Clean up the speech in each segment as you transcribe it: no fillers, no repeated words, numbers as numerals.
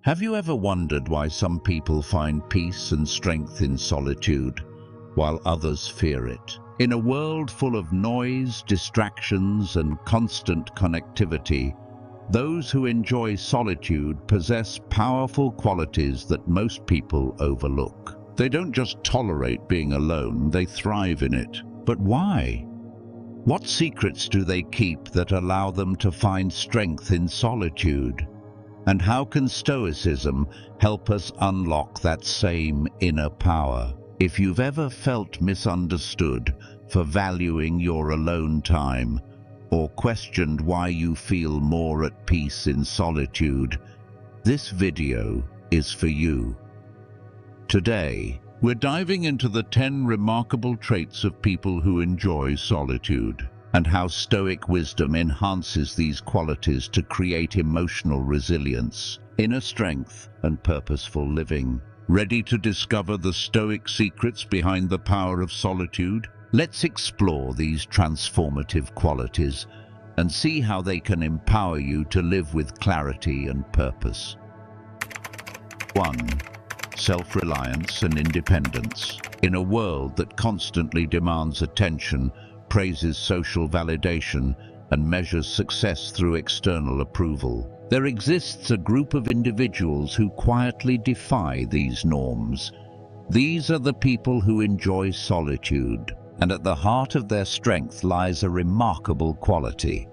Have you ever wondered why some people find peace and strength in solitude, while others fear it? In a world full of noise, distractions, and constant connectivity, those who enjoy solitude possess powerful qualities that most people overlook. They don't just tolerate being alone, they thrive in it. But why? What secrets do they keep that allow them to find strength in solitude? And how can Stoicism help us unlock that same inner power? If you've ever felt misunderstood for valuing your alone time, or questioned why you feel more at peace in solitude, this video is for you. Today, we're diving into the 10 remarkable traits of people who enjoy solitude, and how Stoic wisdom enhances these qualities to create emotional resilience, inner strength, and purposeful living. Ready to discover the Stoic secrets behind the power of solitude? Let's explore these transformative qualities and see how they can empower you to live with clarity and purpose. 1. Self-reliance and independence. In a world that constantly demands attention, praises social validation, and measures success through external approval, there exists a group of individuals who quietly defy these norms. These are the people who enjoy solitude, and at the heart of their strength lies a remarkable quality: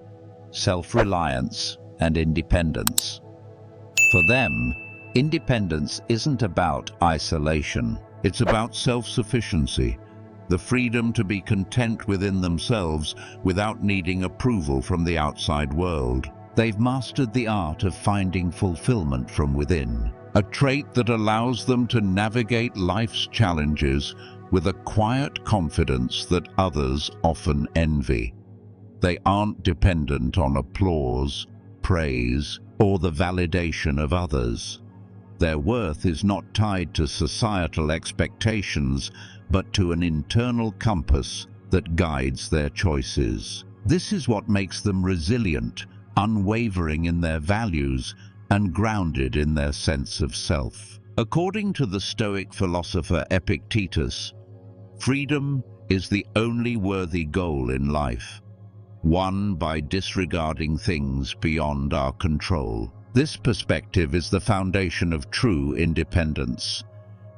self-reliance and independence. For them, independence isn't about isolation. It's about self-sufficiency, the freedom to be content within themselves without needing approval from the outside world. They've mastered the art of finding fulfillment from within, a trait that allows them to navigate life's challenges with a quiet confidence that others often envy. They aren't dependent on applause, praise, or the validation of others. Their worth is not tied to societal expectations, but to an internal compass that guides their choices. This is what makes them resilient, unwavering in their values, and grounded in their sense of self. According to the Stoic philosopher Epictetus, freedom is the only worthy goal in life, won by disregarding things beyond our control. This perspective is the foundation of true independence.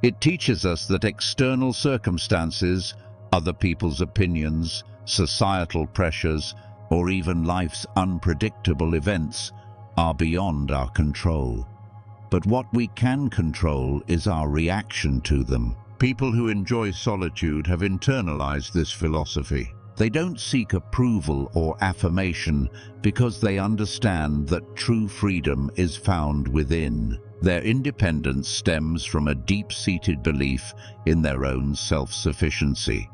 It teaches us that external circumstances, other people's opinions, societal pressures, or even life's unpredictable events are beyond our control. But what we can control is our reaction to them. People who enjoy solitude have internalized this philosophy. They don't seek approval or affirmation because they understand that true freedom is found within. Their independence stems from a deep-seated belief in their own self-sufficiency.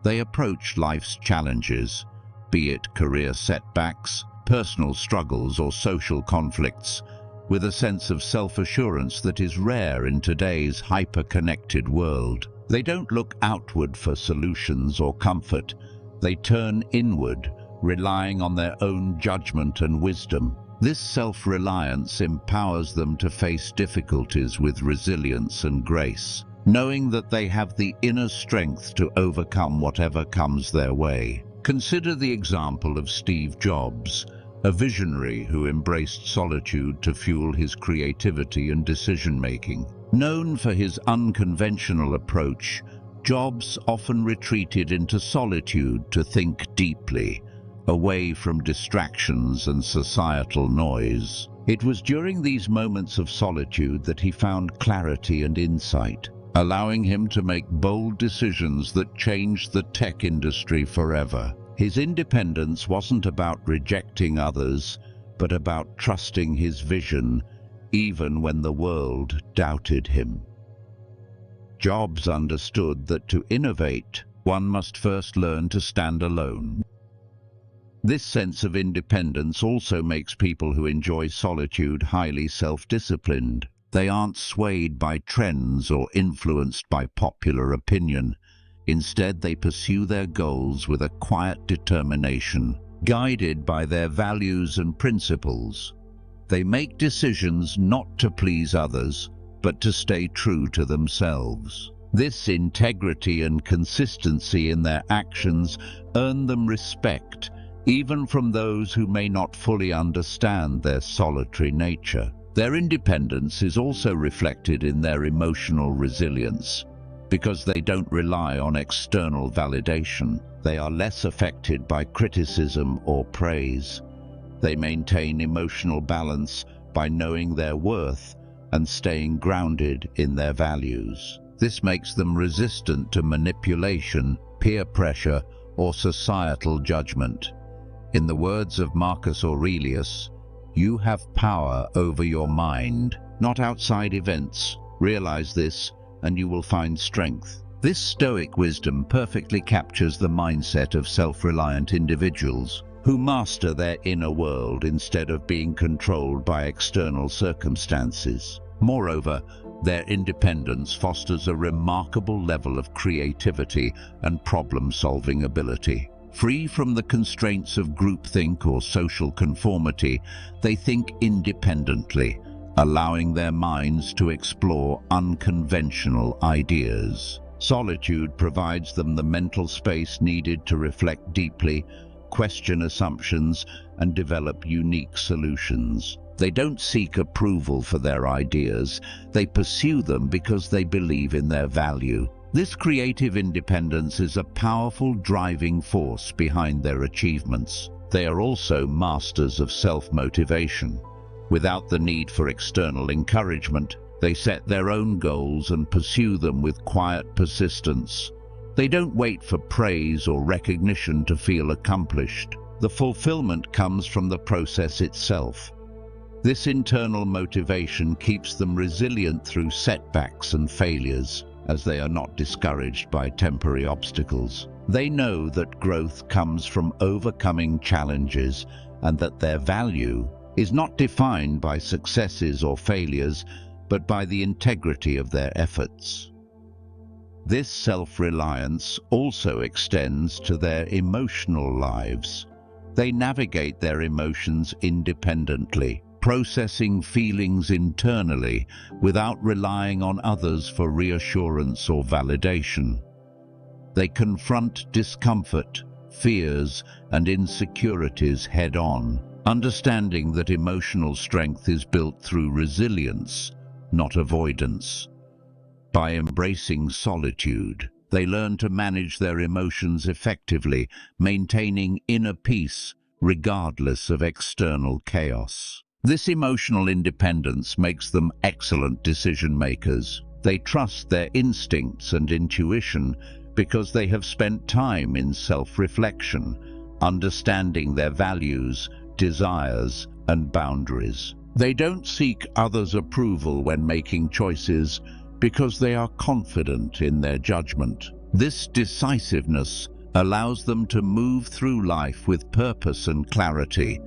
They approach life's challenges, be it career setbacks, personal struggles, or social conflicts, with a sense of self-assurance that is rare in today's hyper-connected world. They don't look outward for solutions or comfort. They turn inward, relying on their own judgment and wisdom. This self-reliance empowers them to face difficulties with resilience and grace, knowing that they have the inner strength to overcome whatever comes their way. Consider the example of Steve Jobs, a visionary who embraced solitude to fuel his creativity and decision-making. Known for his unconventional approach, Jobs often retreated into solitude to think deeply, away from distractions and societal noise. It was during these moments of solitude that he found clarity and insight, allowing him to make bold decisions that changed the tech industry forever. His independence wasn't about rejecting others, but about trusting his vision, even when the world doubted him. Jobs understood that to innovate, one must first learn to stand alone. This sense of independence also makes people who enjoy solitude highly self-disciplined. They aren't swayed by trends or influenced by popular opinion. Instead, they pursue their goals with a quiet determination, guided by their values and principles. They make decisions not to please others, but to stay true to themselves. This integrity and consistency in their actions earn them respect, even from those who may not fully understand their solitary nature. Their independence is also reflected in their emotional resilience. Because they don't rely on external validation, they are less affected by criticism or praise. They maintain emotional balance by knowing their worth and staying grounded in their values. This makes them resistant to manipulation, peer pressure, or societal judgment. In the words of Marcus Aurelius, "You have power over your mind, not outside events. Realize this, and you will find strength." This Stoic wisdom perfectly captures the mindset of self-reliant individuals who master their inner world instead of being controlled by external circumstances. Moreover, their independence fosters a remarkable level of creativity and problem-solving ability. Free from the constraints of groupthink or social conformity, they think independently, allowing their minds to explore unconventional ideas. Solitude provides them the mental space needed to reflect deeply, question assumptions, and develop unique solutions. They don't seek approval for their ideas, they pursue them because they believe in their value. This creative independence is a powerful driving force behind their achievements. They are also masters of self-motivation. Without the need for external encouragement, they set their own goals and pursue them with quiet persistence. They don't wait for praise or recognition to feel accomplished. The fulfillment comes from the process itself. This internal motivation keeps them resilient through setbacks and failures, as they are not discouraged by temporary obstacles. They know that growth comes from overcoming challenges and that their value is not defined by successes or failures, but by the integrity of their efforts. This self-reliance also extends to their emotional lives. They navigate their emotions independently, processing feelings internally without relying on others for reassurance or validation. They confront discomfort, fears, and insecurities head-on, understanding that emotional strength is built through resilience, not avoidance. By embracing solitude, they learn to manage their emotions effectively, maintaining inner peace regardless of external chaos. This emotional independence makes them excellent decision-makers. They trust their instincts and intuition because they have spent time in self-reflection, understanding their values, desires, and boundaries. They don't seek others' approval when making choices because they are confident in their judgment. This decisiveness allows them to move through life with purpose and clarity,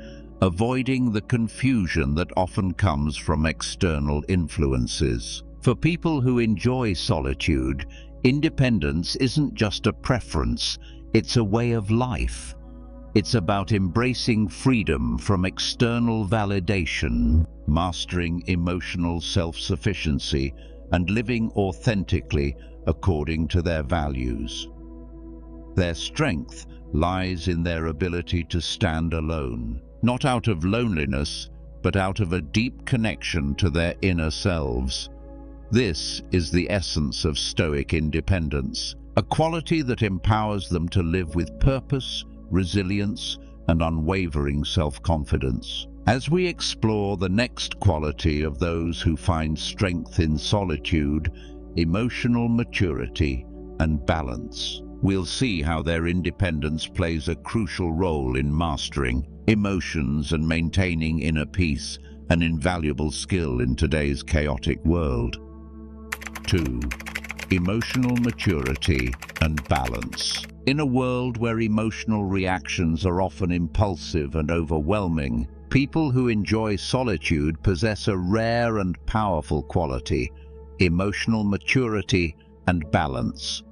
avoiding the confusion that often comes from external influences. For people who enjoy solitude, independence isn't just a preference, it's a way of life. It's about embracing freedom from external validation, mastering emotional self-sufficiency, and living authentically according to their values. Their strength lies in their ability to stand alone, not out of loneliness, but out of a deep connection to their inner selves. This is the essence of Stoic independence, a quality that empowers them to live with purpose, resilience, and unwavering self-confidence. As we explore the next quality of those who find strength in solitude, emotional maturity and balance, we'll see how their independence plays a crucial role in mastering emotions and maintaining inner peace, an invaluable skill in today's chaotic world. 2. Emotional maturity and balance. In a world where emotional reactions are often impulsive and overwhelming, people who enjoy solitude possess a rare and powerful quality: emotional maturity and balance.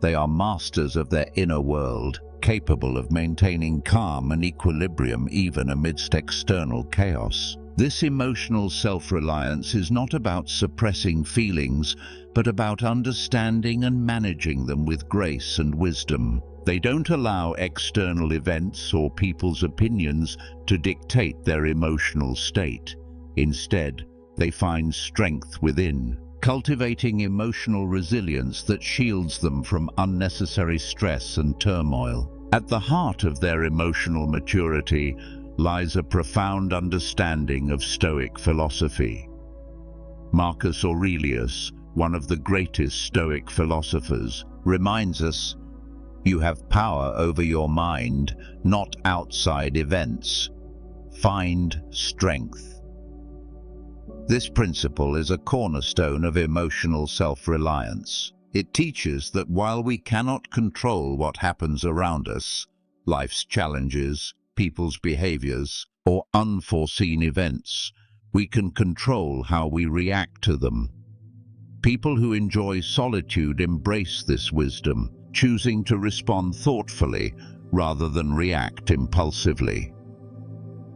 They are masters of their inner world, capable of maintaining calm and equilibrium even amidst external chaos. This emotional self-reliance is not about suppressing feelings, but about understanding and managing them with grace and wisdom. They don't allow external events or people's opinions to dictate their emotional state. Instead, they find strength within, cultivating emotional resilience that shields them from unnecessary stress and turmoil. At the heart of their emotional maturity lies a profound understanding of Stoic philosophy. Marcus Aurelius, one of the greatest Stoic philosophers, reminds us, "You have power over your mind, not outside events. Find strength." This principle is a cornerstone of emotional self-reliance. It teaches that while we cannot control what happens around us, life's challenges, people's behaviors, or unforeseen events, we can control how we react to them. People who enjoy solitude embrace this wisdom, choosing to respond thoughtfully rather than react impulsively.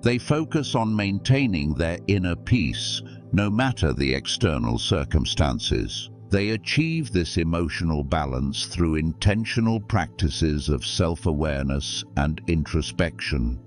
They focus on maintaining their inner peace, no matter the external circumstances. They achieve this emotional balance through intentional practices of self-awareness and introspection.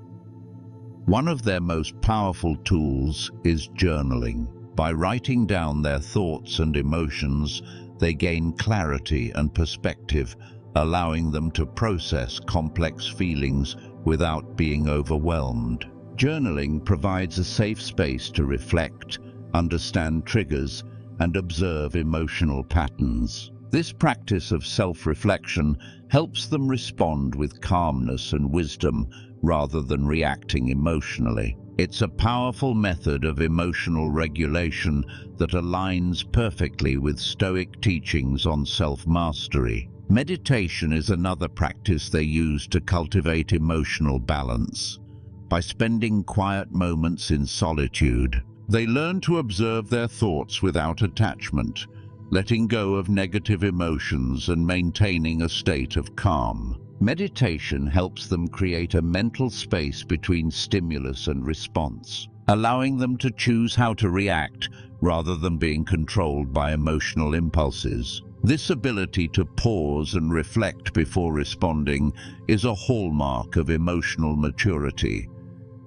One of their most powerful tools is journaling. By writing down their thoughts and emotions, they gain clarity and perspective, allowing them to process complex feelings without being overwhelmed. Journaling provides a safe space to reflect, understand triggers, and observe emotional patterns. This practice of self-reflection helps them respond with calmness and wisdom rather than reacting emotionally. It's a powerful method of emotional regulation that aligns perfectly with Stoic teachings on self-mastery. Meditation is another practice they use to cultivate emotional balance. By spending quiet moments in solitude, they learn to observe their thoughts without attachment, letting go of negative emotions and maintaining a state of calm. Meditation helps them create a mental space between stimulus and response, allowing them to choose how to react rather than being controlled by emotional impulses. This ability to pause and reflect before responding is a hallmark of emotional maturity.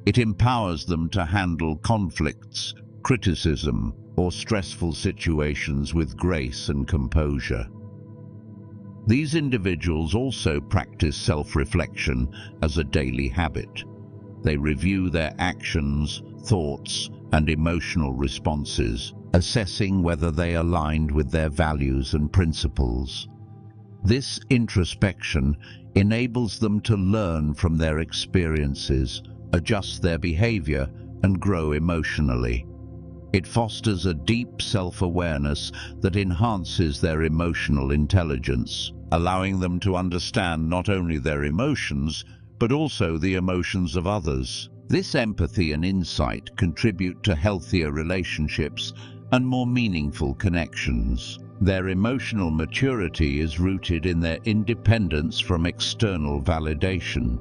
It empowers them to handle conflicts, criticism, or stressful situations with grace and composure. These individuals also practice self-reflection as a daily habit. They review their actions, thoughts, and emotional responses, assessing whether they aligned with their values and principles. This introspection enables them to learn from their experiences, adjust their behavior, and grow emotionally. It fosters a deep self-awareness that enhances their emotional intelligence, allowing them to understand not only their emotions, but also the emotions of others. This empathy and insight contribute to healthier relationships and more meaningful connections. Their emotional maturity is rooted in their independence from external validation.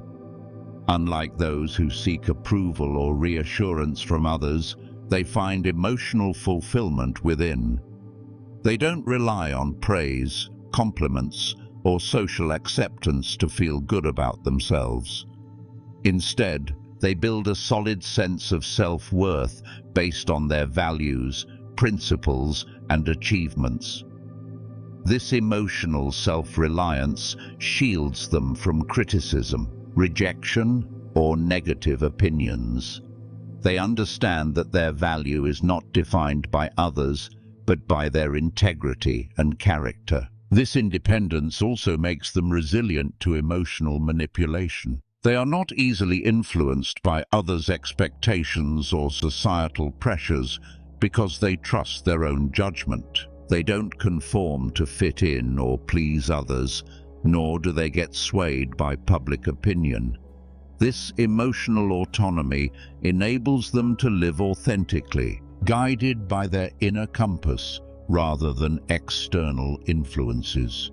Unlike those who seek approval or reassurance from others, they find emotional fulfillment within. They don't rely on praise, compliments, or social acceptance to feel good about themselves. Instead, they build a solid sense of self-worth based on their values, principles, and achievements. This emotional self-reliance shields them from criticism, rejection, or negative opinions. They understand that their value is not defined by others, but by their integrity and character. This independence also makes them resilient to emotional manipulation. They are not easily influenced by others' expectations or societal pressures because they trust their own judgment. They don't conform to fit in or please others, nor do they get swayed by public opinion. This emotional autonomy enables them to live authentically, guided by their inner compass rather than external influences.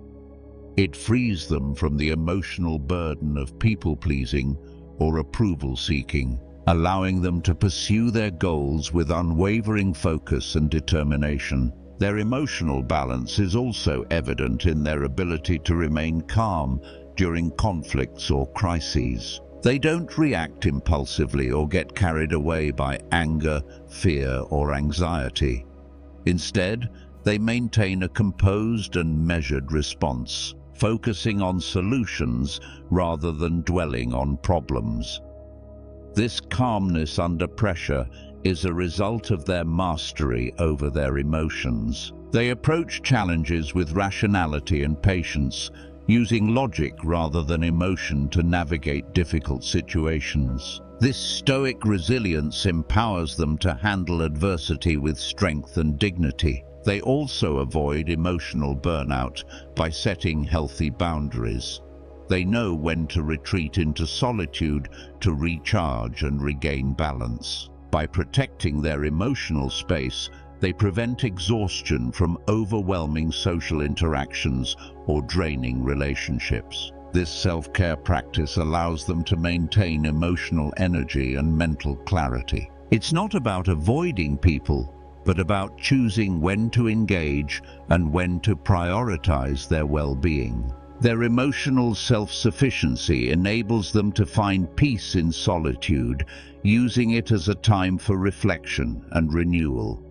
It frees them from the emotional burden of people-pleasing or approval-seeking, allowing them to pursue their goals with unwavering focus and determination. Their emotional balance is also evident in their ability to remain calm during conflicts or crises. They don't react impulsively or get carried away by anger, fear, or anxiety. Instead, they maintain a composed and measured response, focusing on solutions rather than dwelling on problems. This calmness under pressure is a result of their mastery over their emotions. They approach challenges with rationality and patience, using logic rather than emotion to navigate difficult situations. This stoic resilience empowers them to handle adversity with strength and dignity. They also avoid emotional burnout by setting healthy boundaries. They know when to retreat into solitude to recharge and regain balance. By protecting their emotional space, they prevent exhaustion from overwhelming social interactions or draining relationships. This self-care practice allows them to maintain emotional energy and mental clarity. It's not about avoiding people, but about choosing when to engage and when to prioritize their well-being. Their emotional self-sufficiency enables them to find peace in solitude, using it as a time for reflection and renewal.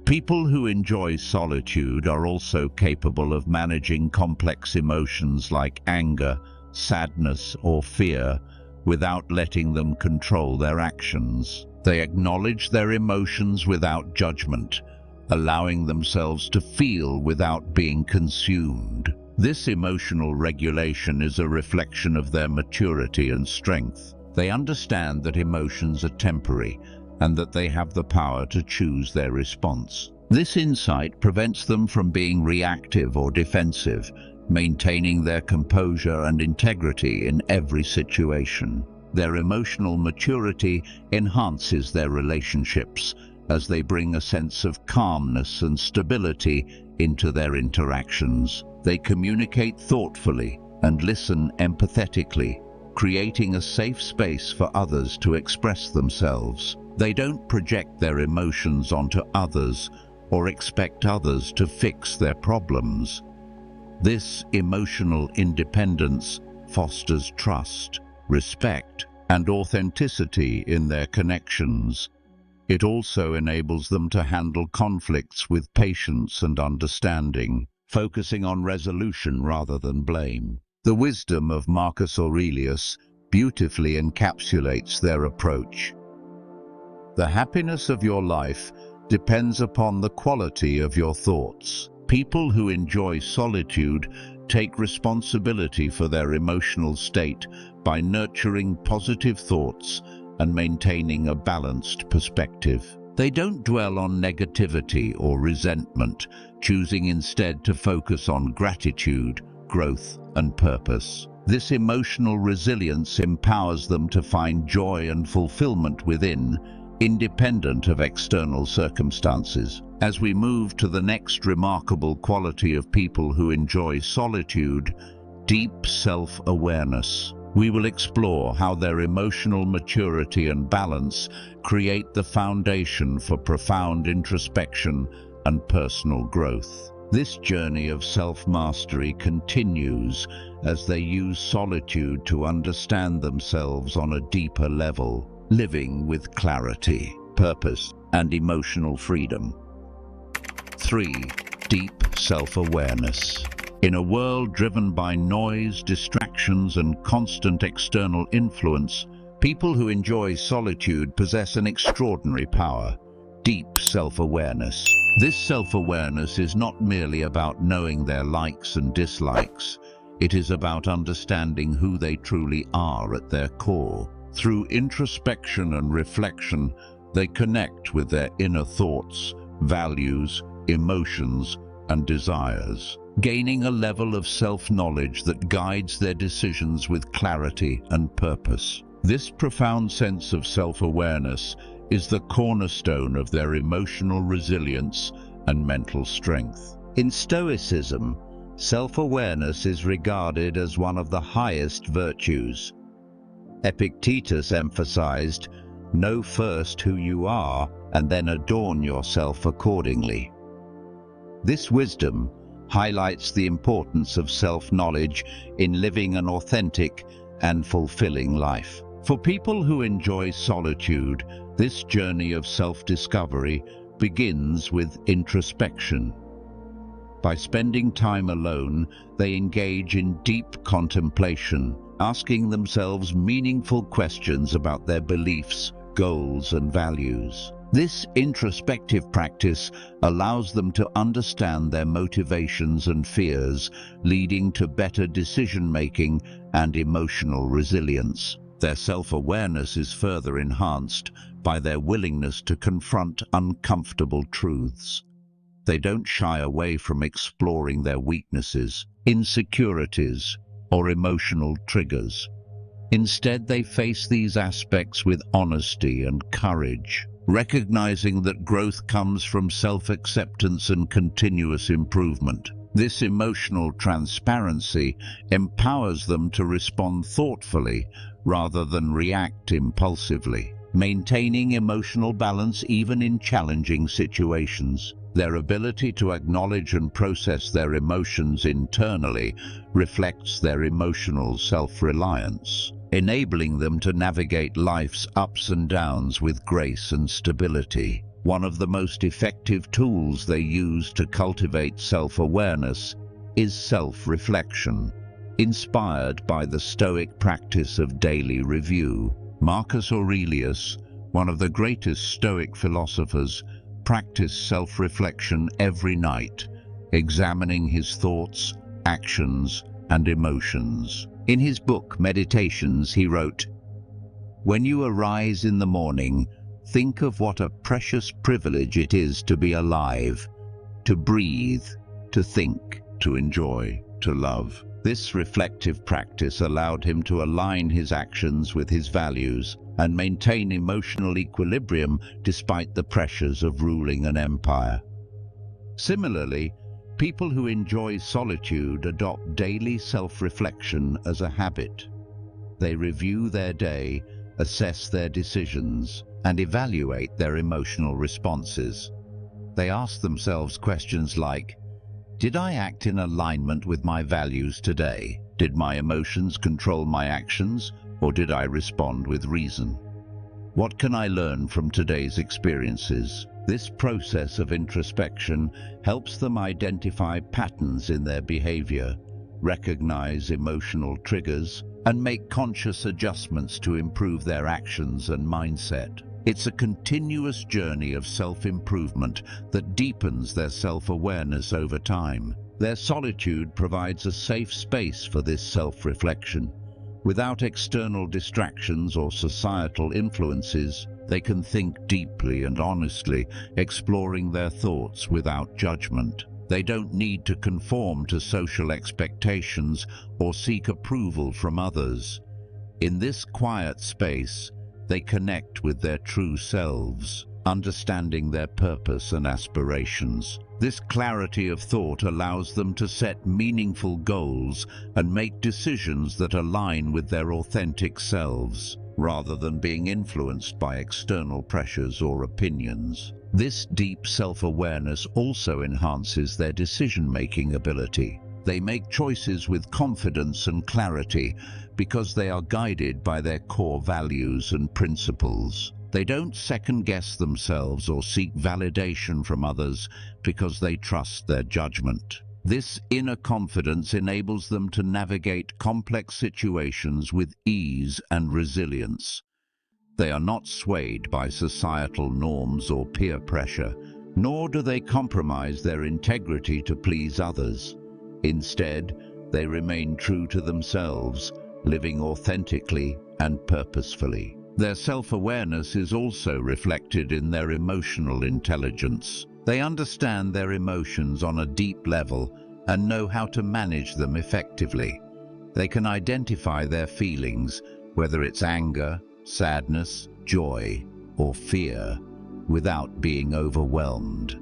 People who enjoy solitude are also capable of managing complex emotions like anger, sadness, or fear without letting them control their actions. They acknowledge their emotions without judgment, allowing themselves to feel without being consumed. This emotional regulation is a reflection of their maturity and strength. They understand that emotions are temporary and that they have the power to choose their response. This insight prevents them from being reactive or defensive, maintaining their composure and integrity in every situation. Their emotional maturity enhances their relationships, as they bring a sense of calmness and stability into their interactions. They communicate thoughtfully and listen empathetically, creating a safe space for others to express themselves. They don't project their emotions onto others or expect others to fix their problems. This emotional independence fosters trust, respect, and authenticity in their connections. It also enables them to handle conflicts with patience and understanding, focusing on resolution rather than blame. The wisdom of Marcus Aurelius beautifully encapsulates their approach. The happiness of your life depends upon the quality of your thoughts. People who enjoy solitude take responsibility for their emotional state by nurturing positive thoughts and maintaining a balanced perspective. They don't dwell on negativity or resentment, choosing instead to focus on gratitude, growth, and purpose. This emotional resilience empowers them to find joy and fulfillment within, independent of external circumstances. As we move to the next remarkable quality of people who enjoy solitude, deep self-awareness. We will explore how their emotional maturity and balance create the foundation for profound introspection and personal growth. This journey of self-mastery continues as they use solitude to understand themselves on a deeper level, living with clarity, purpose, and emotional freedom. 3. Deep self-awareness. In a world driven by noise, distractions, and constant external influence, people who enjoy solitude possess an extraordinary power: deep self-awareness. This self-awareness is not merely about knowing their likes and dislikes. It is about understanding who they truly are at their core. Through introspection and reflection, they connect with their inner thoughts, values, emotions, and desires, gaining a level of self-knowledge that guides their decisions with clarity and purpose. This profound sense of self-awareness is the cornerstone of their emotional resilience and mental strength. In Stoicism, self-awareness is regarded as one of the highest virtues. Epictetus emphasized, "Know first who you are, and then adorn yourself accordingly." This wisdom highlights the importance of self-knowledge in living an authentic and fulfilling life. For people who enjoy solitude, this journey of self-discovery begins with introspection. By spending time alone, they engage in deep contemplation, asking themselves meaningful questions about their beliefs, goals, and values. This introspective practice allows them to understand their motivations and fears, leading to better decision-making and emotional resilience. Their self-awareness is further enhanced by their willingness to confront uncomfortable truths. They don't shy away from exploring their weaknesses, insecurities, or emotional triggers. Instead, they face these aspects with honesty and courage, recognizing that growth comes from self-acceptance and continuous improvement. This emotional transparency empowers them to respond thoughtfully rather than react impulsively, maintaining emotional balance even in challenging situations. Their ability to acknowledge and process their emotions internally reflects their emotional self-reliance, enabling them to navigate life's ups and downs with grace and stability. One of the most effective tools they use to cultivate self-awareness is self-reflection, inspired by the Stoic practice of daily review. Marcus Aurelius, one of the greatest Stoic philosophers, practiced self-reflection every night, examining his thoughts, actions, and emotions. In his book, Meditations, he wrote, "When you arise in the morning, think of what a precious privilege it is to be alive, to breathe, to think, to enjoy, to love." This reflective practice allowed him to align his actions with his values and maintain emotional equilibrium despite the pressures of ruling an empire. Similarly, people who enjoy solitude adopt daily self-reflection as a habit. They review their day, assess their decisions, and evaluate their emotional responses. They ask themselves questions like, did I act in alignment with my values today? Did my emotions control my actions, or did I respond with reason? What can I learn from today's experiences? This process of introspection helps them identify patterns in their behavior, recognize emotional triggers, and make conscious adjustments to improve their actions and mindset. It's a continuous journey of self-improvement that deepens their self-awareness over time. Their solitude provides a safe space for this self-reflection. Without external distractions or societal influences, they can think deeply and honestly, exploring their thoughts without judgment. They don't need to conform to social expectations or seek approval from others. In this quiet space, they connect with their true selves, understanding their purpose and aspirations. This clarity of thought allows them to set meaningful goals and make decisions that align with their authentic selves, rather than being influenced by external pressures or opinions. This deep self-awareness also enhances their decision-making ability. They make choices with confidence and clarity because they are guided by their core values and principles. They don't second-guess themselves or seek validation from others because they trust their judgment. This inner confidence enables them to navigate complex situations with ease and resilience. They are not swayed by societal norms or peer pressure, nor do they compromise their integrity to please others. Instead, they remain true to themselves, living authentically and purposefully. Their self-awareness is also reflected in their emotional intelligence. They understand their emotions on a deep level and know how to manage them effectively. They can identify their feelings, whether it's anger, sadness, joy, or fear, without being overwhelmed.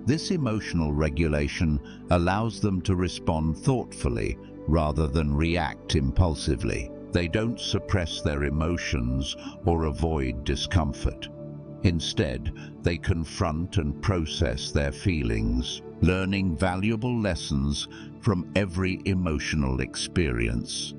This emotional regulation allows them to respond thoughtfully rather than react impulsively. They don't suppress their emotions or avoid discomfort. Instead, they confront and process their feelings, learning valuable lessons from every emotional experience.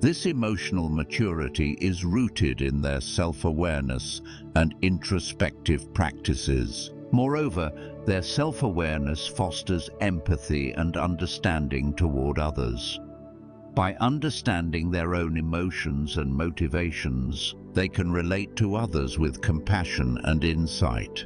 This emotional maturity is rooted in their self-awareness and introspective practices. Moreover, their self-awareness fosters empathy and understanding toward others. By understanding their own emotions and motivations, they can relate to others with compassion and insight.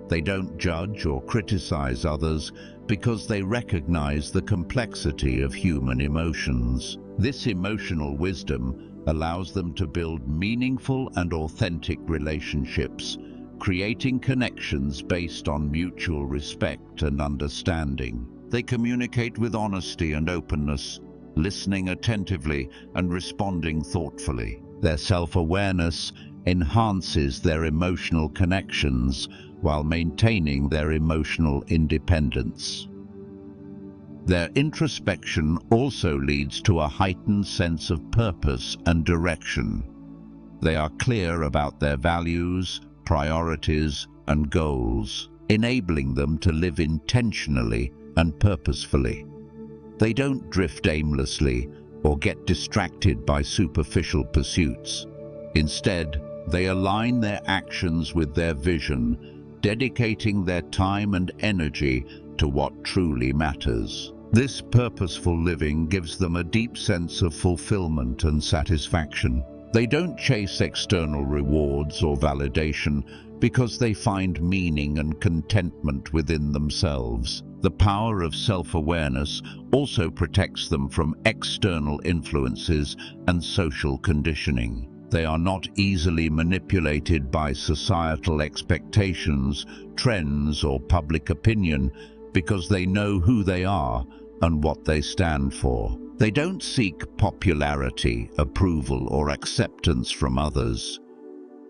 They don't judge or criticize others because they recognize the complexity of human emotions. This emotional wisdom allows them to build meaningful and authentic relationships, creating connections based on mutual respect and understanding. They communicate with honesty and openness, listening attentively and responding thoughtfully. Their self-awareness enhances their emotional connections while maintaining their emotional independence. Their introspection also leads to a heightened sense of purpose and direction. They are clear about their values, priorities, and goals, enabling them to live intentionally and purposefully. They don't drift aimlessly or get distracted by superficial pursuits. Instead, they align their actions with their vision, dedicating their time and energy to what truly matters. This purposeful living gives them a deep sense of fulfillment and satisfaction. They don't chase external rewards or validation because they find meaning and contentment within themselves. The power of self-awareness also protects them from external influences and social conditioning. They are not easily manipulated by societal expectations, trends, or public opinion because they know who they are and what they stand for. They don't seek popularity, approval, or acceptance from others.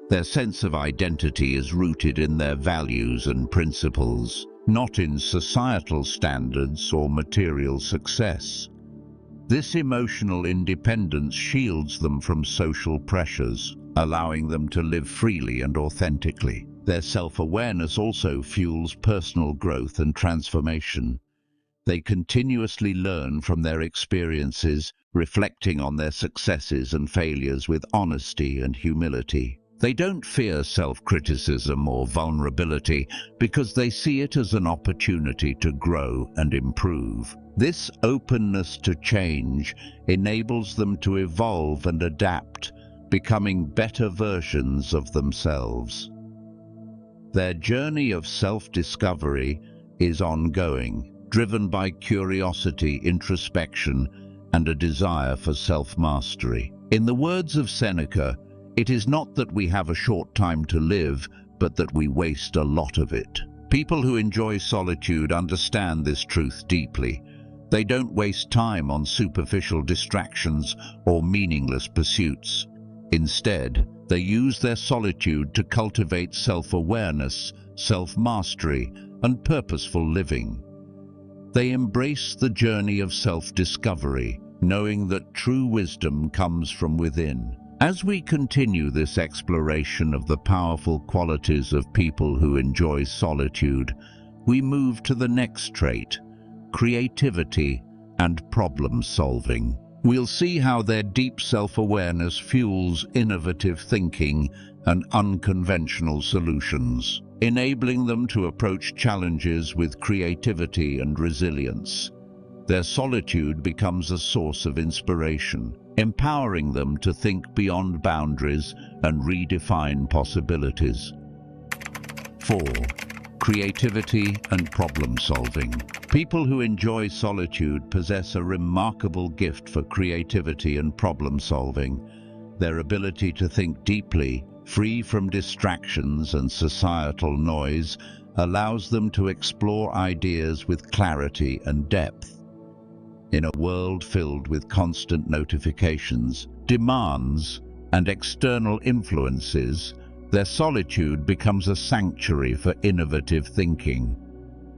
Their sense of identity is rooted in their values and principles, not in societal standards or material success. This emotional independence shields them from social pressures, allowing them to live freely and authentically. Their self-awareness also fuels personal growth and transformation. They continuously learn from their experiences, reflecting on their successes and failures with honesty and humility. They don't fear self-criticism or vulnerability because they see it as an opportunity to grow and improve. This openness to change enables them to evolve and adapt, becoming better versions of themselves. Their journey of self-discovery is ongoing, driven by curiosity, introspection, and a desire for self-mastery. In the words of Seneca, it is not that we have a short time to live, but that we waste a lot of it. People who enjoy solitude understand this truth deeply. They don't waste time on superficial distractions or meaningless pursuits. Instead, they use their solitude to cultivate self-awareness, self-mastery, and purposeful living. They embrace the journey of self-discovery, knowing that true wisdom comes from within. As we continue this exploration of the powerful qualities of people who enjoy solitude, we move to the next trait: creativity and problem-solving. We'll see how their deep self-awareness fuels innovative thinking and unconventional solutions, enabling them to approach challenges with creativity and resilience. Their solitude becomes a source of inspiration, empowering them to think beyond boundaries and redefine possibilities. 4. Creativity and problem-solving. People who enjoy solitude possess a remarkable gift for creativity and problem-solving. Their ability to think deeply, free from distractions and societal noise, allows them to explore ideas with clarity and depth. In a world filled with constant notifications, demands, and external influences, their solitude becomes a sanctuary for innovative thinking.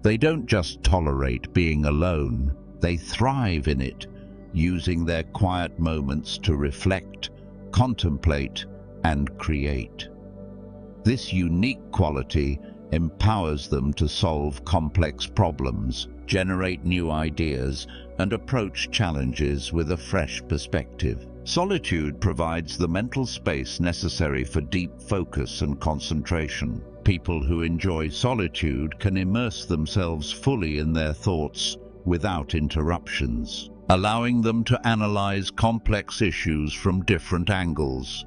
They don't just tolerate being alone, they thrive in it, using their quiet moments to reflect, contemplate, and create. This unique quality empowers them to solve complex problems, generate new ideas, and approach challenges with a fresh perspective. Solitude provides the mental space necessary for deep focus and concentration. People who enjoy solitude can immerse themselves fully in their thoughts without interruptions, allowing them to analyze complex issues from different angles.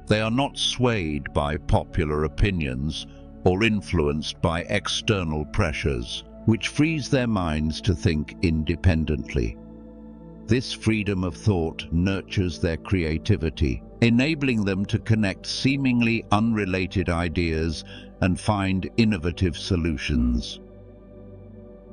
They are not swayed by popular opinions or influenced by external pressures, which frees their minds to think independently. This freedom of thought nurtures their creativity, enabling them to connect seemingly unrelated ideas and find innovative solutions.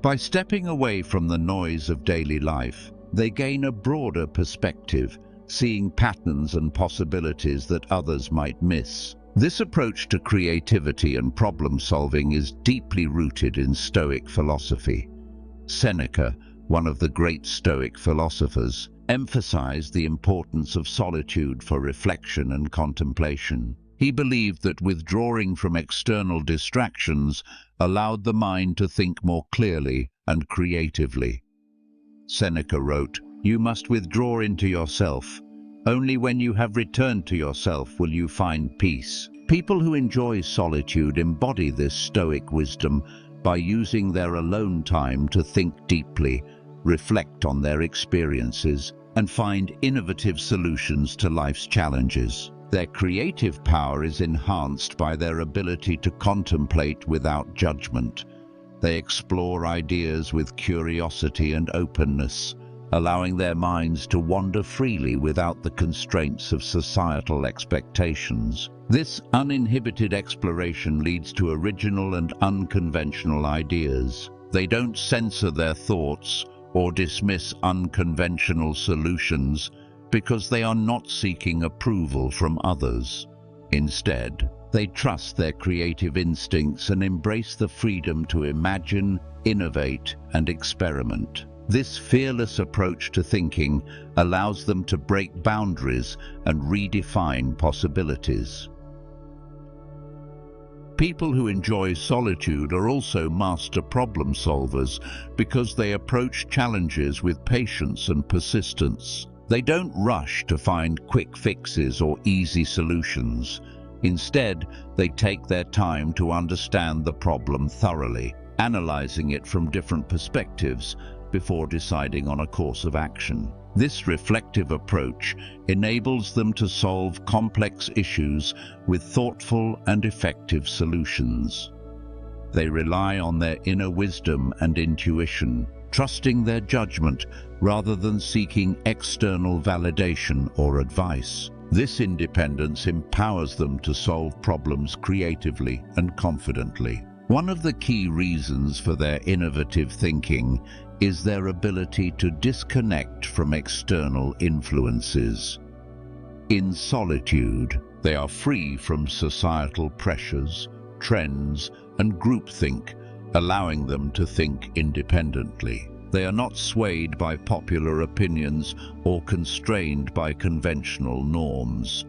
By stepping away from the noise of daily life, they gain a broader perspective, seeing patterns and possibilities that others might miss. This approach to creativity and problem-solving is deeply rooted in Stoic philosophy. Seneca, one of the great Stoic philosophers, emphasized the importance of solitude for reflection and contemplation. He believed that withdrawing from external distractions allowed the mind to think more clearly and creatively. Seneca wrote, "You must withdraw into yourself. Only when you have returned to yourself will you find peace." People who enjoy solitude embody this Stoic wisdom by using their alone time to think deeply, reflect on their experiences, and find innovative solutions to life's challenges. Their creative power is enhanced by their ability to contemplate without judgment. They explore ideas with curiosity and openness, allowing their minds to wander freely without the constraints of societal expectations. This uninhibited exploration leads to original and unconventional ideas. They don't censor their thoughts or dismiss unconventional solutions because they are not seeking approval from others. Instead, they trust their creative instincts and embrace the freedom to imagine, innovate, and experiment. This fearless approach to thinking allows them to break boundaries and redefine possibilities. People who enjoy solitude are also master problem solvers because they approach challenges with patience and persistence. They don't rush to find quick fixes or easy solutions. Instead, they take their time to understand the problem thoroughly, analyzing it from different perspectives before deciding on a course of action. This reflective approach enables them to solve complex issues with thoughtful and effective solutions. They rely on their inner wisdom and intuition, trusting their judgment rather than seeking external validation or advice. This independence empowers them to solve problems creatively and confidently. One of the key reasons for their innovative thinking is their ability to disconnect from external influences. In solitude, they are free from societal pressures, trends, and groupthink, allowing them to think independently. They are not swayed by popular opinions or constrained by conventional norms.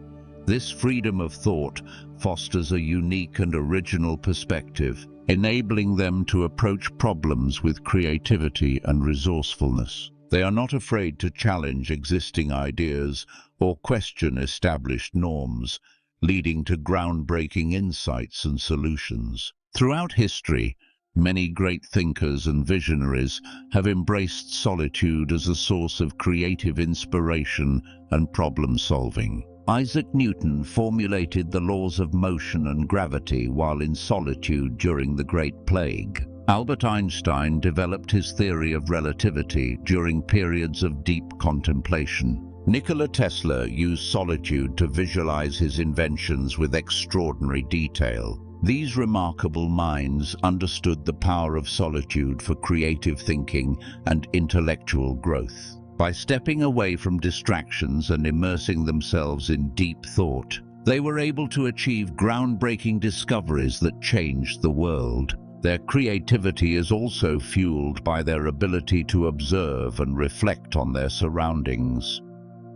This freedom of thought fosters a unique and original perspective, enabling them to approach problems with creativity and resourcefulness. They are not afraid to challenge existing ideas or question established norms, leading to groundbreaking insights and solutions. Throughout history, many great thinkers and visionaries have embraced solitude as a source of creative inspiration and problem-solving. Isaac Newton formulated the laws of motion and gravity while in solitude during the Great Plague. Albert Einstein developed his theory of relativity during periods of deep contemplation. Nikola Tesla used solitude to visualize his inventions with extraordinary detail. These remarkable minds understood the power of solitude for creative thinking and intellectual growth. By stepping away from distractions and immersing themselves in deep thought, they were able to achieve groundbreaking discoveries that changed the world. Their creativity is also fueled by their ability to observe and reflect on their surroundings.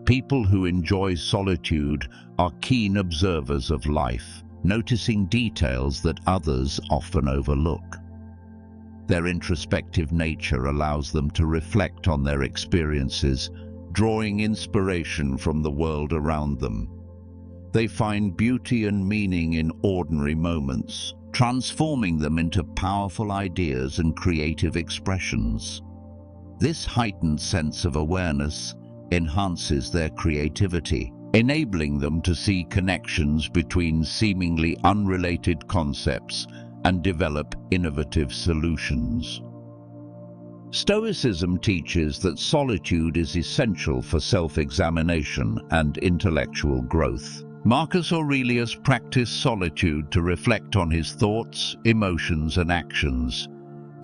People who enjoy solitude are keen observers of life, noticing details that others often overlook. Their introspective nature allows them to reflect on their experiences, drawing inspiration from the world around them. They find beauty and meaning in ordinary moments, transforming them into powerful ideas and creative expressions. This heightened sense of awareness enhances their creativity, enabling them to see connections between seemingly unrelated concepts and develop innovative solutions. Stoicism teaches that solitude is essential for self-examination and intellectual growth. Marcus Aurelius practiced solitude to reflect on his thoughts, emotions, and actions.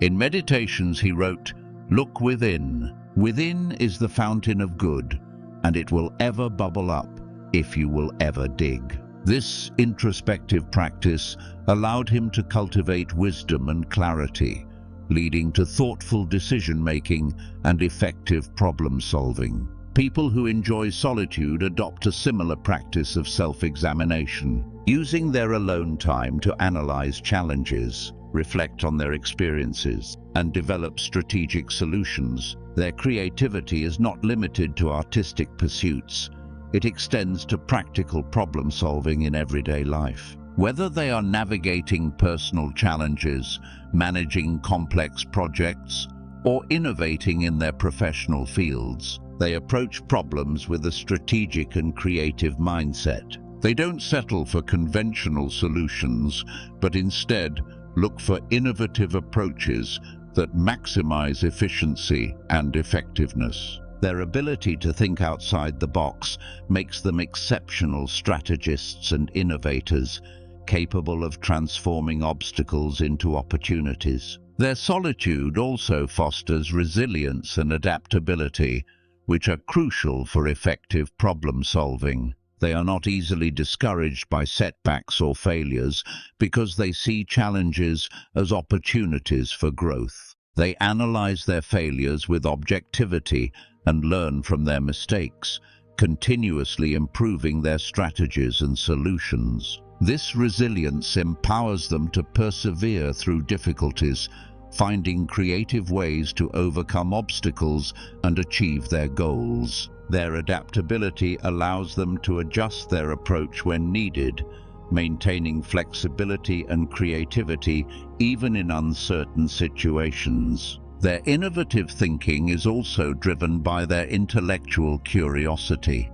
In Meditations he wrote, "Look within. Within is the fountain of good, and it will ever bubble up if you will ever dig." This introspective practice allowed him to cultivate wisdom and clarity, leading to thoughtful decision-making and effective problem-solving. People who enjoy solitude adopt a similar practice of self-examination, using their alone time to analyze challenges, reflect on their experiences, and develop strategic solutions. Their creativity is not limited to artistic pursuits. It extends to practical problem-solving in everyday life. Whether they are navigating personal challenges, managing complex projects, or innovating in their professional fields, they approach problems with a strategic and creative mindset. They don't settle for conventional solutions, but instead look for innovative approaches that maximize efficiency and effectiveness. Their ability to think outside the box makes them exceptional strategists and innovators, capable of transforming obstacles into opportunities. Their solitude also fosters resilience and adaptability, which are crucial for effective problem-solving. They are not easily discouraged by setbacks or failures because they see challenges as opportunities for growth. They analyze their failures with objectivity and learn from their mistakes, continuously improving their strategies and solutions. This resilience empowers them to persevere through difficulties, finding creative ways to overcome obstacles and achieve their goals. Their adaptability allows them to adjust their approach when needed, maintaining flexibility and creativity even in uncertain situations. Their innovative thinking is also driven by their intellectual curiosity.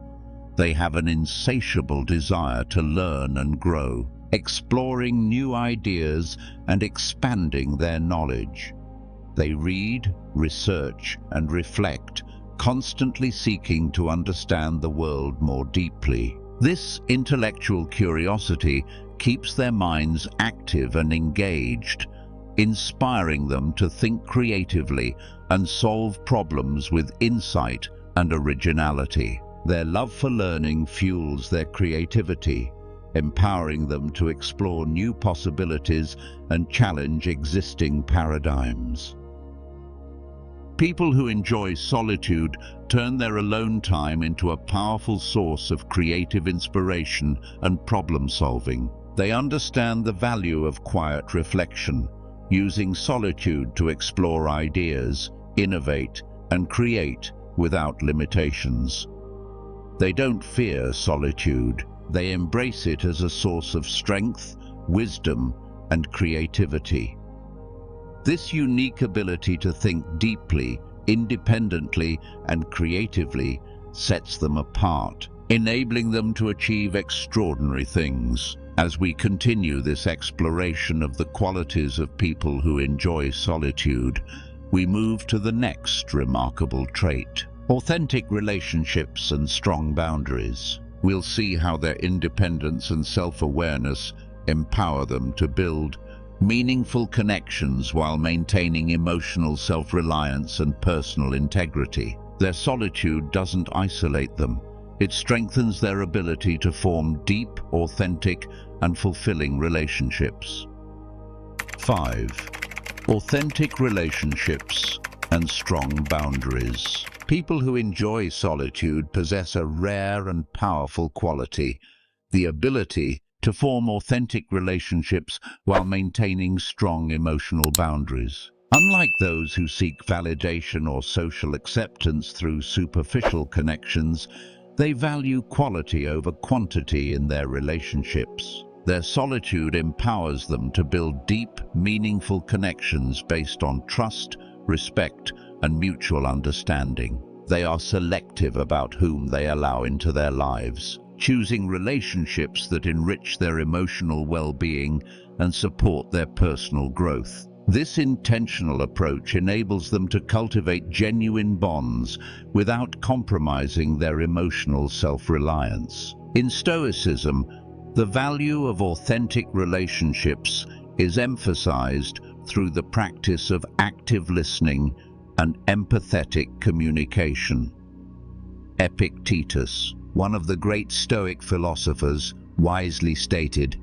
They have an insatiable desire to learn and grow, exploring new ideas and expanding their knowledge. They read, research, and reflect, constantly seeking to understand the world more deeply. This intellectual curiosity keeps their minds active and engaged, inspiring them to think creatively and solve problems with insight and originality. Their love for learning fuels their creativity, empowering them to explore new possibilities and challenge existing paradigms. People who enjoy solitude turn their alone time into a powerful source of creative inspiration and problem-solving. They understand the value of quiet reflection, using solitude to explore ideas, innovate, and create without limitations. They don't fear solitude. They embrace it as a source of strength, wisdom, and creativity. This unique ability to think deeply, independently, and creatively sets them apart, enabling them to achieve extraordinary things. As we continue this exploration of the qualities of people who enjoy solitude, we move to the next remarkable trait: authentic relationships and strong boundaries. We'll see how their independence and self-awareness empower them to build meaningful connections while maintaining emotional self-reliance and personal integrity. Their solitude doesn't isolate them. It strengthens their ability to form deep, authentic, and fulfilling relationships. 5. Authentic relationships and strong boundaries. People who enjoy solitude possess a rare and powerful quality, the ability to form authentic relationships while maintaining strong emotional boundaries. Unlike those who seek validation or social acceptance through superficial connections, they value quality over quantity in their relationships. Their solitude empowers them to build deep, meaningful connections based on trust, respect, and mutual understanding. They are selective about whom they allow into their lives, choosing relationships that enrich their emotional well-being and support their personal growth. This intentional approach enables them to cultivate genuine bonds without compromising their emotional self-reliance. In Stoicism, the value of authentic relationships is emphasized through the practice of active listening and empathetic communication. Epictetus, one of the great Stoic philosophers, wisely stated,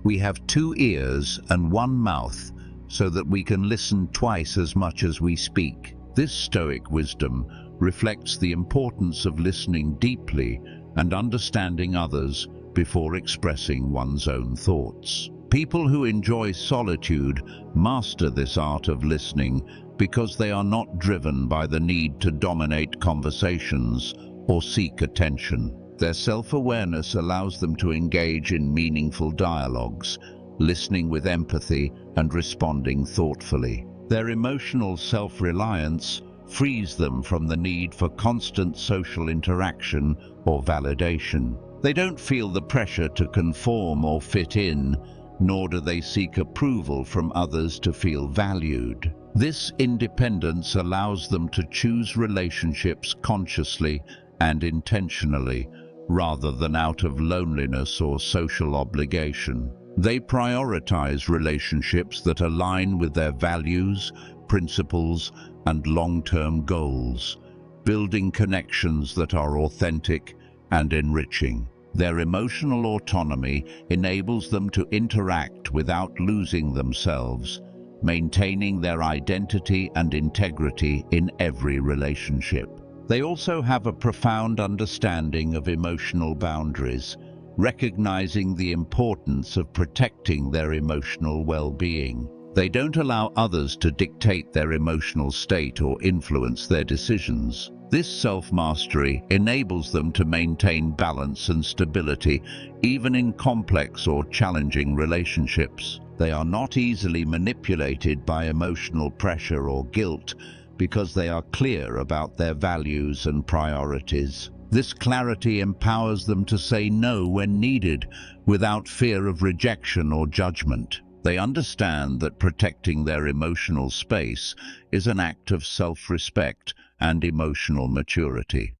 "We have 2 ears and 1 mouth, so that we can listen twice as much as we speak." This Stoic wisdom reflects the importance of listening deeply and understanding others before expressing one's own thoughts. People who enjoy solitude master this art of listening because they are not driven by the need to dominate conversations or seek attention. Their self-awareness allows them to engage in meaningful dialogues, listening with empathy and responding thoughtfully. Their emotional self-reliance frees them from the need for constant social interaction or validation. They don't feel the pressure to conform or fit in, nor do they seek approval from others to feel valued. This independence allows them to choose relationships consciously and intentionally, rather than out of loneliness or social obligation. They prioritize relationships that align with their values, principles, and long-term goals, building connections that are authentic and enriching. Their emotional autonomy enables them to interact without losing themselves, maintaining their identity and integrity in every relationship. They also have a profound understanding of emotional boundaries, recognizing the importance of protecting their emotional well-being. They don't allow others to dictate their emotional state or influence their decisions. This self-mastery enables them to maintain balance and stability, even in complex or challenging relationships. They are not easily manipulated by emotional pressure or guilt because they are clear about their values and priorities. This clarity empowers them to say no when needed, without fear of rejection or judgment. They understand that protecting their emotional space is an act of self-respect and emotional maturity.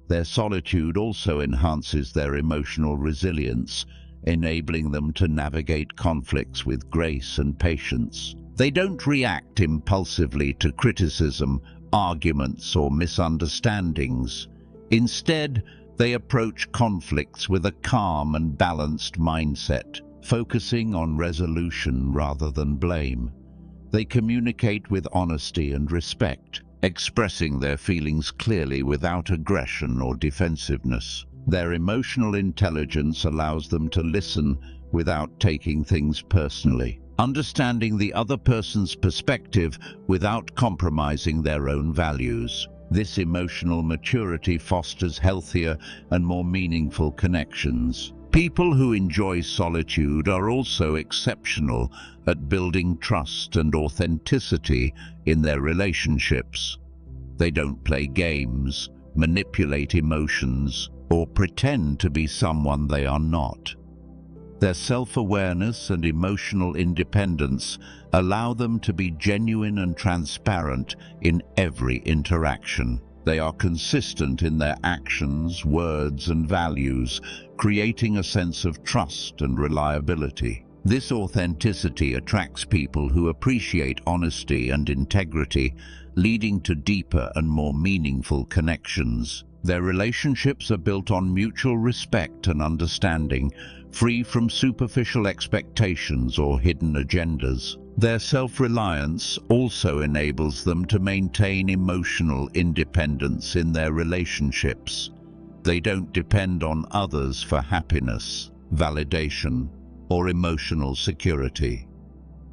Their solitude also enhances their emotional resilience, enabling them to navigate conflicts with grace and patience. They don't react impulsively to criticism, arguments, or misunderstandings. Instead, they approach conflicts with a calm and balanced mindset, focusing on resolution rather than blame. They communicate with honesty and respect, expressing their feelings clearly without aggression or defensiveness. Their emotional intelligence allows them to listen without taking things personally, understanding the other person's perspective without compromising their own values. This emotional maturity fosters healthier and more meaningful connections. People who enjoy solitude are also exceptional at building trust and authenticity in their relationships. They don't play games, manipulate emotions, or pretend to be someone they are not. Their self-awareness and emotional independence allow them to be genuine and transparent in every interaction. They are consistent in their actions, words, and values, creating a sense of trust and reliability. This authenticity attracts people who appreciate honesty and integrity, leading to deeper and more meaningful connections. Their relationships are built on mutual respect and understanding, free from superficial expectations or hidden agendas. Their self-reliance also enables them to maintain emotional independence in their relationships. They don't depend on others for happiness, validation, or emotional security.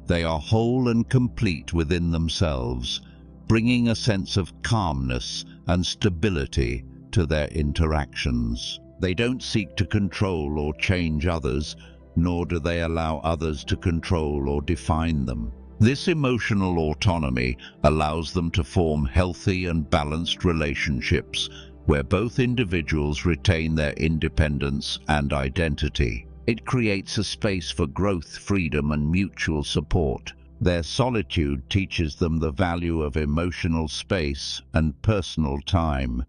They are whole and complete within themselves, bringing a sense of calmness and stability to their interactions. They don't seek to control or change others, nor do they allow others to control or define them. This emotional autonomy allows them to form healthy and balanced relationships where both individuals retain their independence and identity. It creates a space for growth, freedom, and mutual support. Their solitude teaches them the value of emotional space and personal time.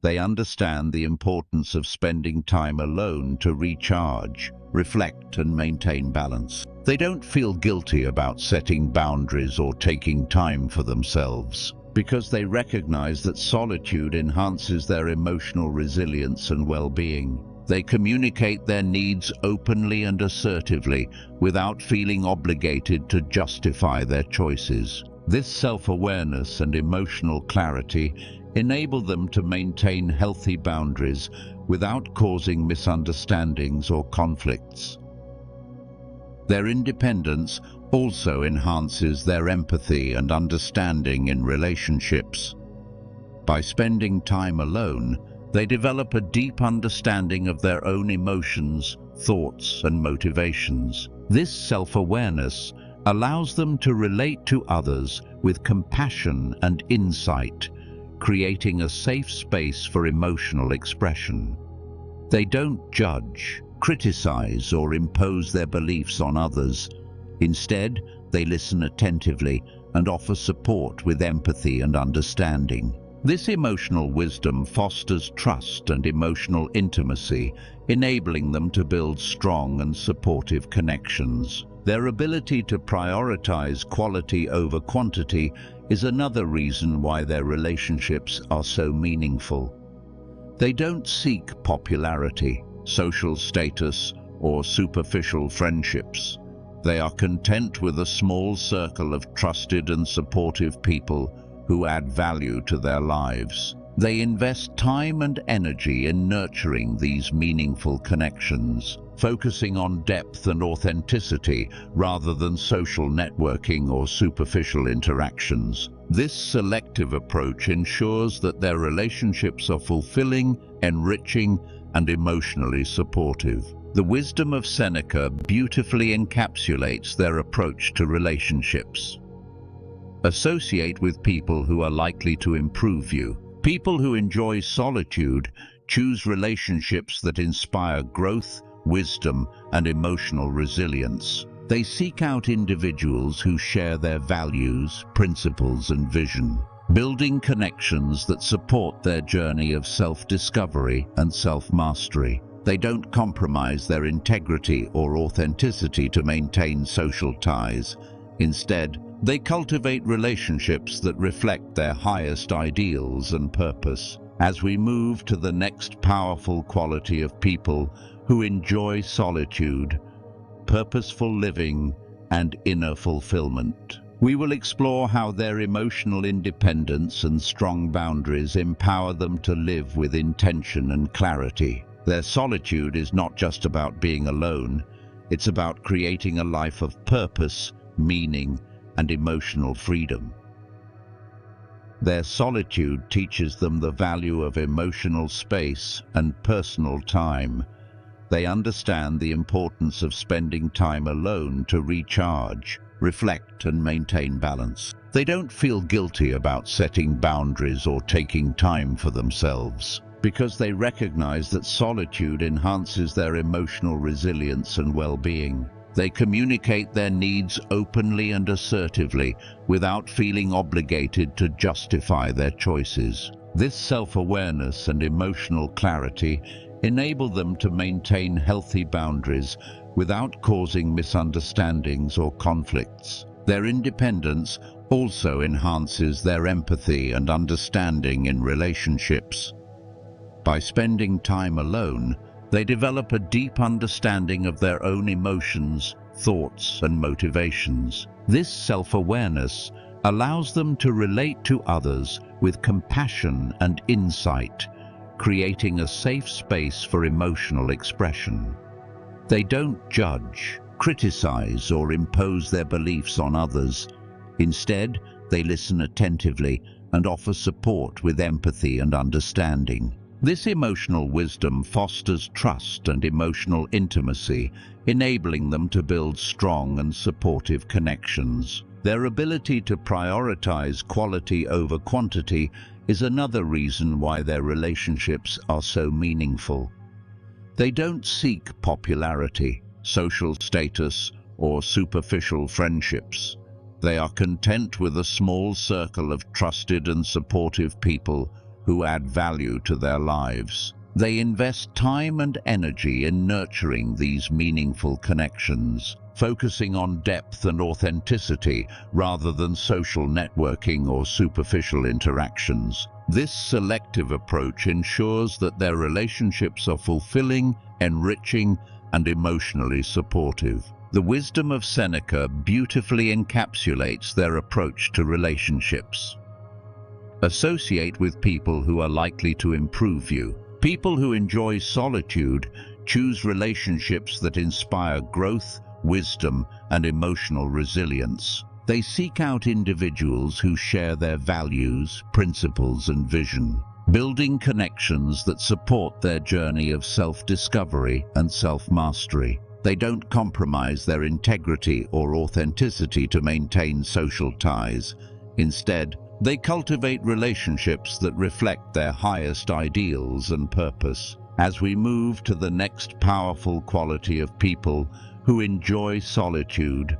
They understand the importance of spending time alone to recharge, reflect, and maintain balance. They don't feel guilty about setting boundaries or taking time for themselves, because they recognize that solitude enhances their emotional resilience and well-being. They communicate their needs openly and assertively, without feeling obligated to justify their choices. This self-awareness and emotional clarity enable them to maintain healthy boundaries without causing misunderstandings or conflicts. Their independence also enhances their empathy and understanding in relationships. By spending time alone, they develop a deep understanding of their own emotions, thoughts, and motivations. This self-awareness allows them to relate to others with compassion and insight, creating a safe space for emotional expression. They don't judge, criticize, or impose their beliefs on others. Instead, they listen attentively and offer support with empathy and understanding. This emotional wisdom fosters trust and emotional intimacy, enabling them to build strong and supportive connections. Their ability to prioritize quality over quantity is another reason why their relationships are so meaningful. They don't seek popularity, social status, or superficial friendships. They are content with a small circle of trusted and supportive people who add value to their lives. They invest time and energy in nurturing these meaningful connections, focusing on depth and authenticity rather than social networking or superficial interactions. This selective approach ensures that their relationships are fulfilling, enriching, and emotionally supportive. The wisdom of Seneca beautifully encapsulates their approach to relationships. Associate with people who are likely to improve you. People who enjoy solitude choose relationships that inspire growth, wisdom, and emotional resilience. They seek out individuals who share their values, principles, and vision, building connections that support their journey of self-discovery and self-mastery. They don't compromise their integrity or authenticity to maintain social ties. Instead, they cultivate relationships that reflect their highest ideals and purpose. As we move to the next powerful quality of people who enjoy solitude, purposeful living, and inner fulfillment, we will explore how their emotional independence and strong boundaries empower them to live with intention and clarity. Their solitude is not just about being alone, it's about creating a life of purpose, meaning, and emotional freedom. Their solitude teaches them the value of emotional space and personal time. They understand the importance of spending time alone to recharge, reflect, and maintain balance. They don't feel guilty about setting boundaries or taking time for themselves, because they recognize that solitude enhances their emotional resilience and well-being. They communicate their needs openly and assertively, without feeling obligated to justify their choices. This self-awareness and emotional clarity enable them to maintain healthy boundaries without causing misunderstandings or conflicts. Their independence also enhances their empathy and understanding in relationships. By spending time alone, they develop a deep understanding of their own emotions, thoughts, and motivations. This self-awareness allows them to relate to others with compassion and insight, creating a safe space for emotional expression. They don't judge, criticize, or impose their beliefs on others. Instead, they listen attentively and offer support with empathy and understanding. This emotional wisdom fosters trust and emotional intimacy, enabling them to build strong and supportive connections. Their ability to prioritize quality over quantity is another reason why their relationships are so meaningful. They don't seek popularity, social status, or superficial friendships. They are content with a small circle of trusted and supportive people who add value to their lives. They invest time and energy in nurturing these meaningful connections, focusing on depth and authenticity rather than social networking or superficial interactions. This selective approach ensures that their relationships are fulfilling, enriching, and emotionally supportive. The wisdom of Seneca beautifully encapsulates their approach to relationships. Associate with people who are likely to improve you. People who enjoy solitude choose relationships that inspire growth, wisdom, and emotional resilience. They seek out individuals who share their values, principles, and vision, building connections that support their journey of self-discovery and self-mastery. They don't compromise their integrity or authenticity to maintain social ties. Instead, they cultivate relationships that reflect their highest ideals and purpose. As we move to the next powerful quality of people who enjoy solitude,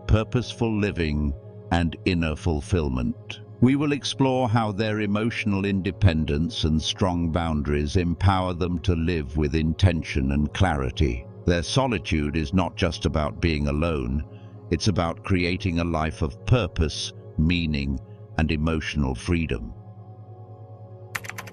purposeful living, and inner fulfillment, we will explore how their emotional independence and strong boundaries empower them to live with intention and clarity. Their solitude is not just about being alone, it's about creating a life of purpose, meaning, and emotional freedom.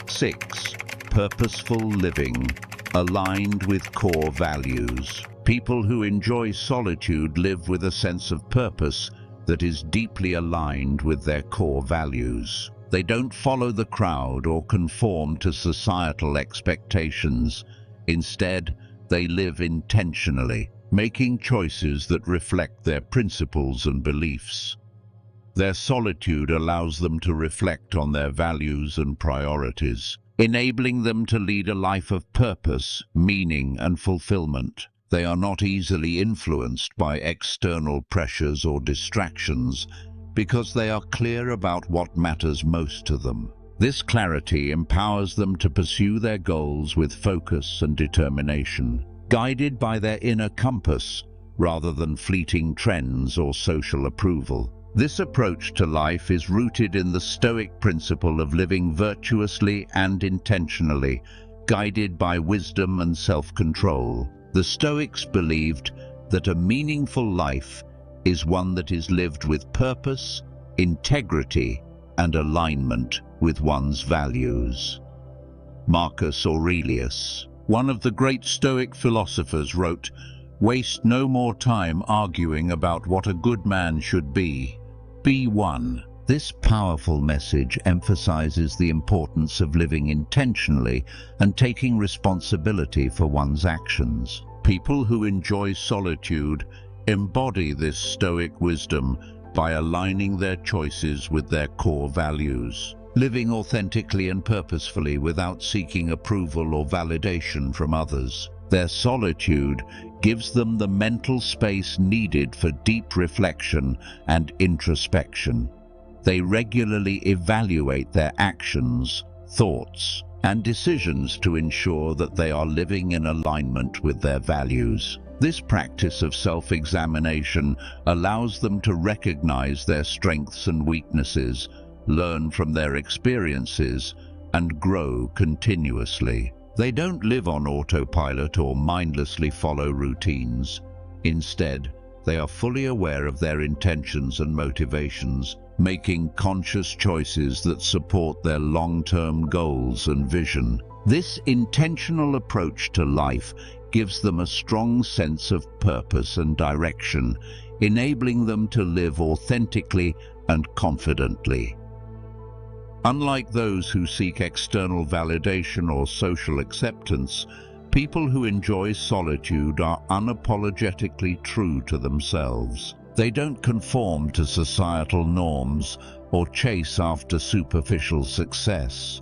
6. Purposeful living, aligned with core values. People who enjoy solitude live with a sense of purpose that is deeply aligned with their core values. They don't follow the crowd or conform to societal expectations. Instead, they live intentionally, making choices that reflect their principles and beliefs. Their solitude allows them to reflect on their values and priorities, enabling them to lead a life of purpose, meaning, and fulfillment. They are not easily influenced by external pressures or distractions because they are clear about what matters most to them. This clarity empowers them to pursue their goals with focus and determination, guided by their inner compass rather than fleeting trends or social approval. This approach to life is rooted in the Stoic principle of living virtuously and intentionally, guided by wisdom and self-control. The Stoics believed that a meaningful life is one that is lived with purpose, integrity, and alignment with one's values. Marcus Aurelius, one of the great Stoic philosophers, wrote, "Waste no more time arguing about what a good man should be. Be one." This powerful message emphasizes the importance of living intentionally and taking responsibility for one's actions. People who enjoy solitude embody this Stoic wisdom by aligning their choices with their core values, living authentically and purposefully without seeking approval or validation from others. Their solitude gives them the mental space needed for deep reflection and introspection. They regularly evaluate their actions, thoughts, and decisions to ensure that they are living in alignment with their values. This practice of self-examination allows them to recognize their strengths and weaknesses, learn from their experiences, and grow continuously. They don't live on autopilot or mindlessly follow routines. Instead, they are fully aware of their intentions and motivations, making conscious choices that support their long-term goals and vision. This intentional approach to life gives them a strong sense of purpose and direction, enabling them to live authentically and confidently. Unlike those who seek external validation or social acceptance, people who enjoy solitude are unapologetically true to themselves. They don't conform to societal norms or chase after superficial success.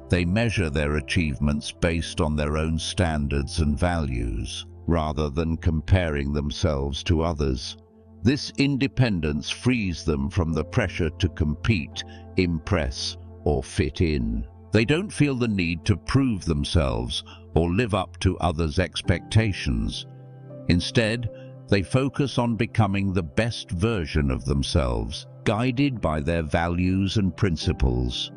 They measure their achievements based on their own standards and values, rather than comparing themselves to others. This independence frees them from the pressure to compete, impress, or fit in. They don't feel the need to prove themselves or live up to others' expectations. Instead, they focus on becoming the best version of themselves, guided by their values and principles.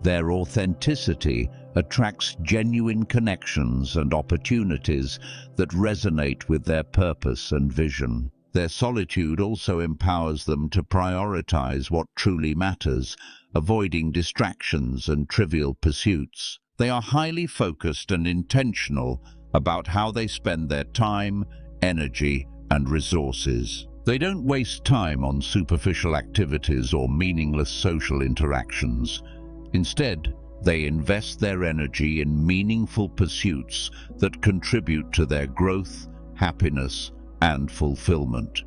Their authenticity attracts genuine connections and opportunities that resonate with their purpose and vision. Their solitude also empowers them to prioritize what truly matters, avoiding distractions and trivial pursuits. They are highly focused and intentional about how they spend their time, energy, and resources. They don't waste time on superficial activities or meaningless social interactions. Instead, they invest their energy in meaningful pursuits that contribute to their growth, happiness, and fulfillment.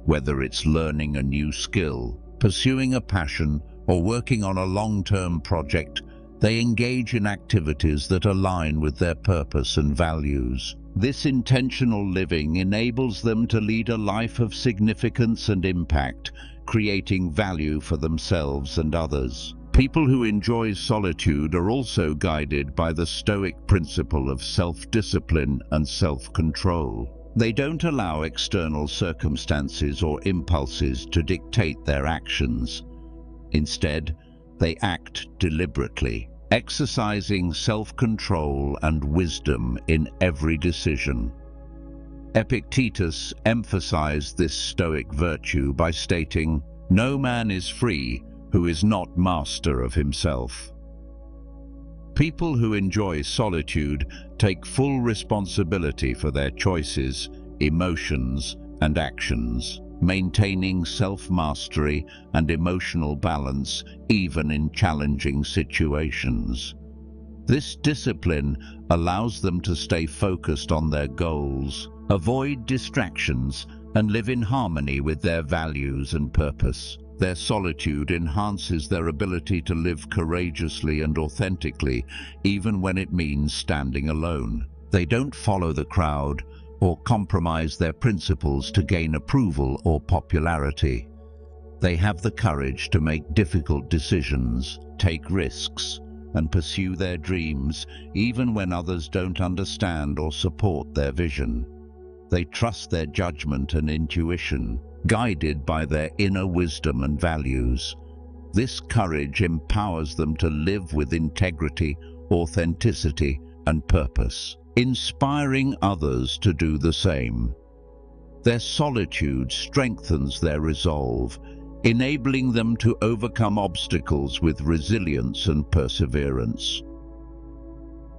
Whether it's learning a new skill, pursuing a passion, or working on a long-term project, they engage in activities that align with their purpose and values. This intentional living enables them to lead a life of significance and impact, creating value for themselves and others. People who enjoy solitude are also guided by the Stoic principle of self-discipline and self-control. They don't allow external circumstances or impulses to dictate their actions. Instead, they act deliberately, exercising self-control and wisdom in every decision. Epictetus emphasized this Stoic virtue by stating, "No man is free who is not master of himself." People who enjoy solitude take full responsibility for their choices, emotions, and actions, maintaining self-mastery and emotional balance even in challenging situations. This discipline allows them to stay focused on their goals, avoid distractions, and live in harmony with their values and purpose. Their solitude enhances their ability to live courageously and authentically, even when it means standing alone. They don't follow the crowd or compromise their principles to gain approval or popularity. They have the courage to make difficult decisions, take risks, and pursue their dreams, even when others don't understand or support their vision. They trust their judgment and intuition, guided by their inner wisdom and values. This courage empowers them to live with integrity, authenticity, and purpose, inspiring others to do the same. Their solitude strengthens their resolve, enabling them to overcome obstacles with resilience and perseverance.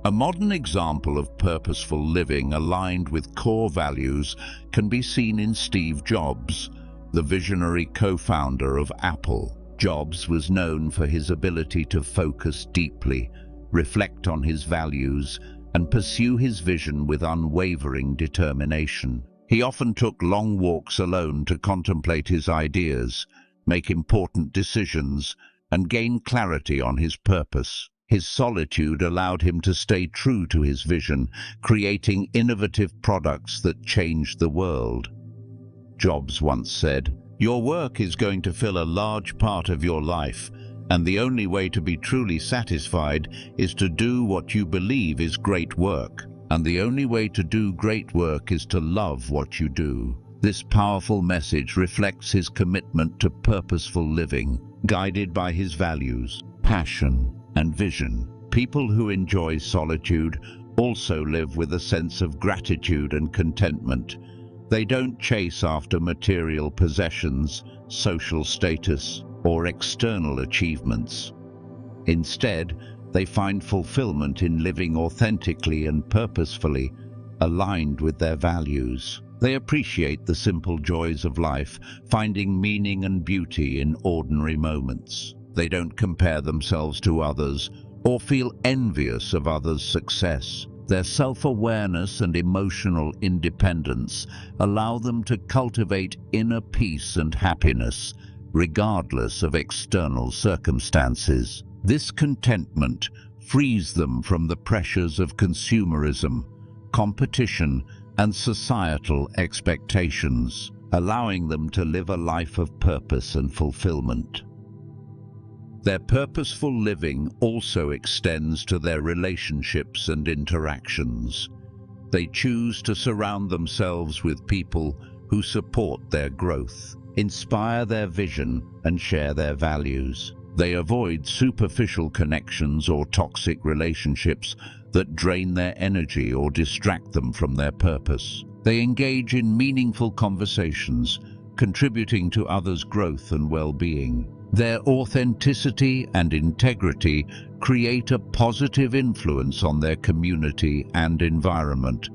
A modern example of purposeful living aligned with core values can be seen in Steve Jobs, the visionary co-founder of Apple. Jobs was known for his ability to focus deeply, reflect on his values, and pursue his vision with unwavering determination. He often took long walks alone to contemplate his ideas, make important decisions, and gain clarity on his purpose. His solitude allowed him to stay true to his vision, creating innovative products that changed the world. Jobs once said, "Your work is going to fill a large part of your life, and the only way to be truly satisfied is to do what you believe is great work. And the only way to do great work is to love what you do." This powerful message reflects his commitment to purposeful living, guided by his values, passion, and vision. People who enjoy solitude also live with a sense of gratitude and contentment. They don't chase after material possessions, social status, or external achievements. Instead, They find fulfillment in living authentically and purposefully, aligned with their values. They appreciate the simple joys of life, finding meaning and beauty in ordinary moments. They don't compare themselves to others or feel envious of others' success. Their self-awareness and emotional independence allow them to cultivate inner peace and happiness, regardless of external circumstances. This contentment frees them from the pressures of consumerism, competition, and societal expectations, allowing them to live a life of purpose and fulfillment. Their purposeful living also extends to their relationships and interactions. They choose to surround themselves with people who support their growth, inspire their vision, and share their values. They avoid superficial connections or toxic relationships that drain their energy or distract them from their purpose. They engage in meaningful conversations, contributing to others' growth and well-being. Their authenticity and integrity create a positive influence on their community and environment,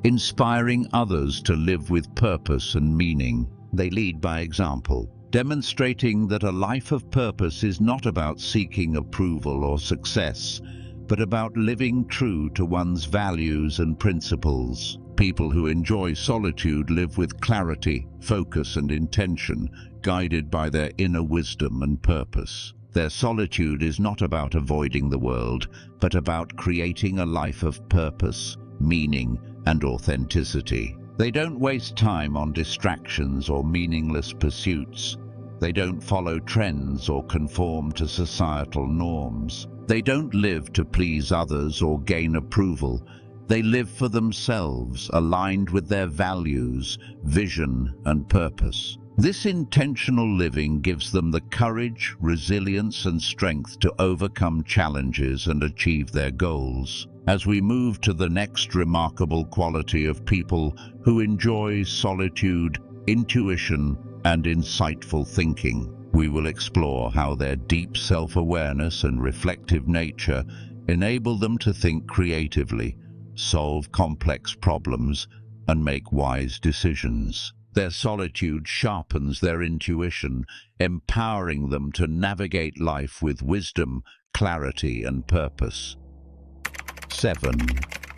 inspiring others to live with purpose and meaning. They lead by example, demonstrating that a life of purpose is not about seeking approval or success, but about living true to one's values and principles. People who enjoy solitude live with clarity, focus, and intention, guided by their inner wisdom and purpose. Their solitude is not about avoiding the world, but about creating a life of purpose, meaning, and authenticity. They don't waste time on distractions or meaningless pursuits. They don't follow trends or conform to societal norms. They don't live to please others or gain approval. They live for themselves, aligned with their values, vision, and purpose. This intentional living gives them the courage, resilience, and strength to overcome challenges and achieve their goals. As we move to the next remarkable quality of people who enjoy solitude, intuition, and insightful thinking, we will explore how their deep self-awareness and reflective nature enable them to think creatively, solve complex problems, and make wise decisions. Their solitude sharpens their intuition, empowering them to navigate life with wisdom, clarity, and purpose. 7.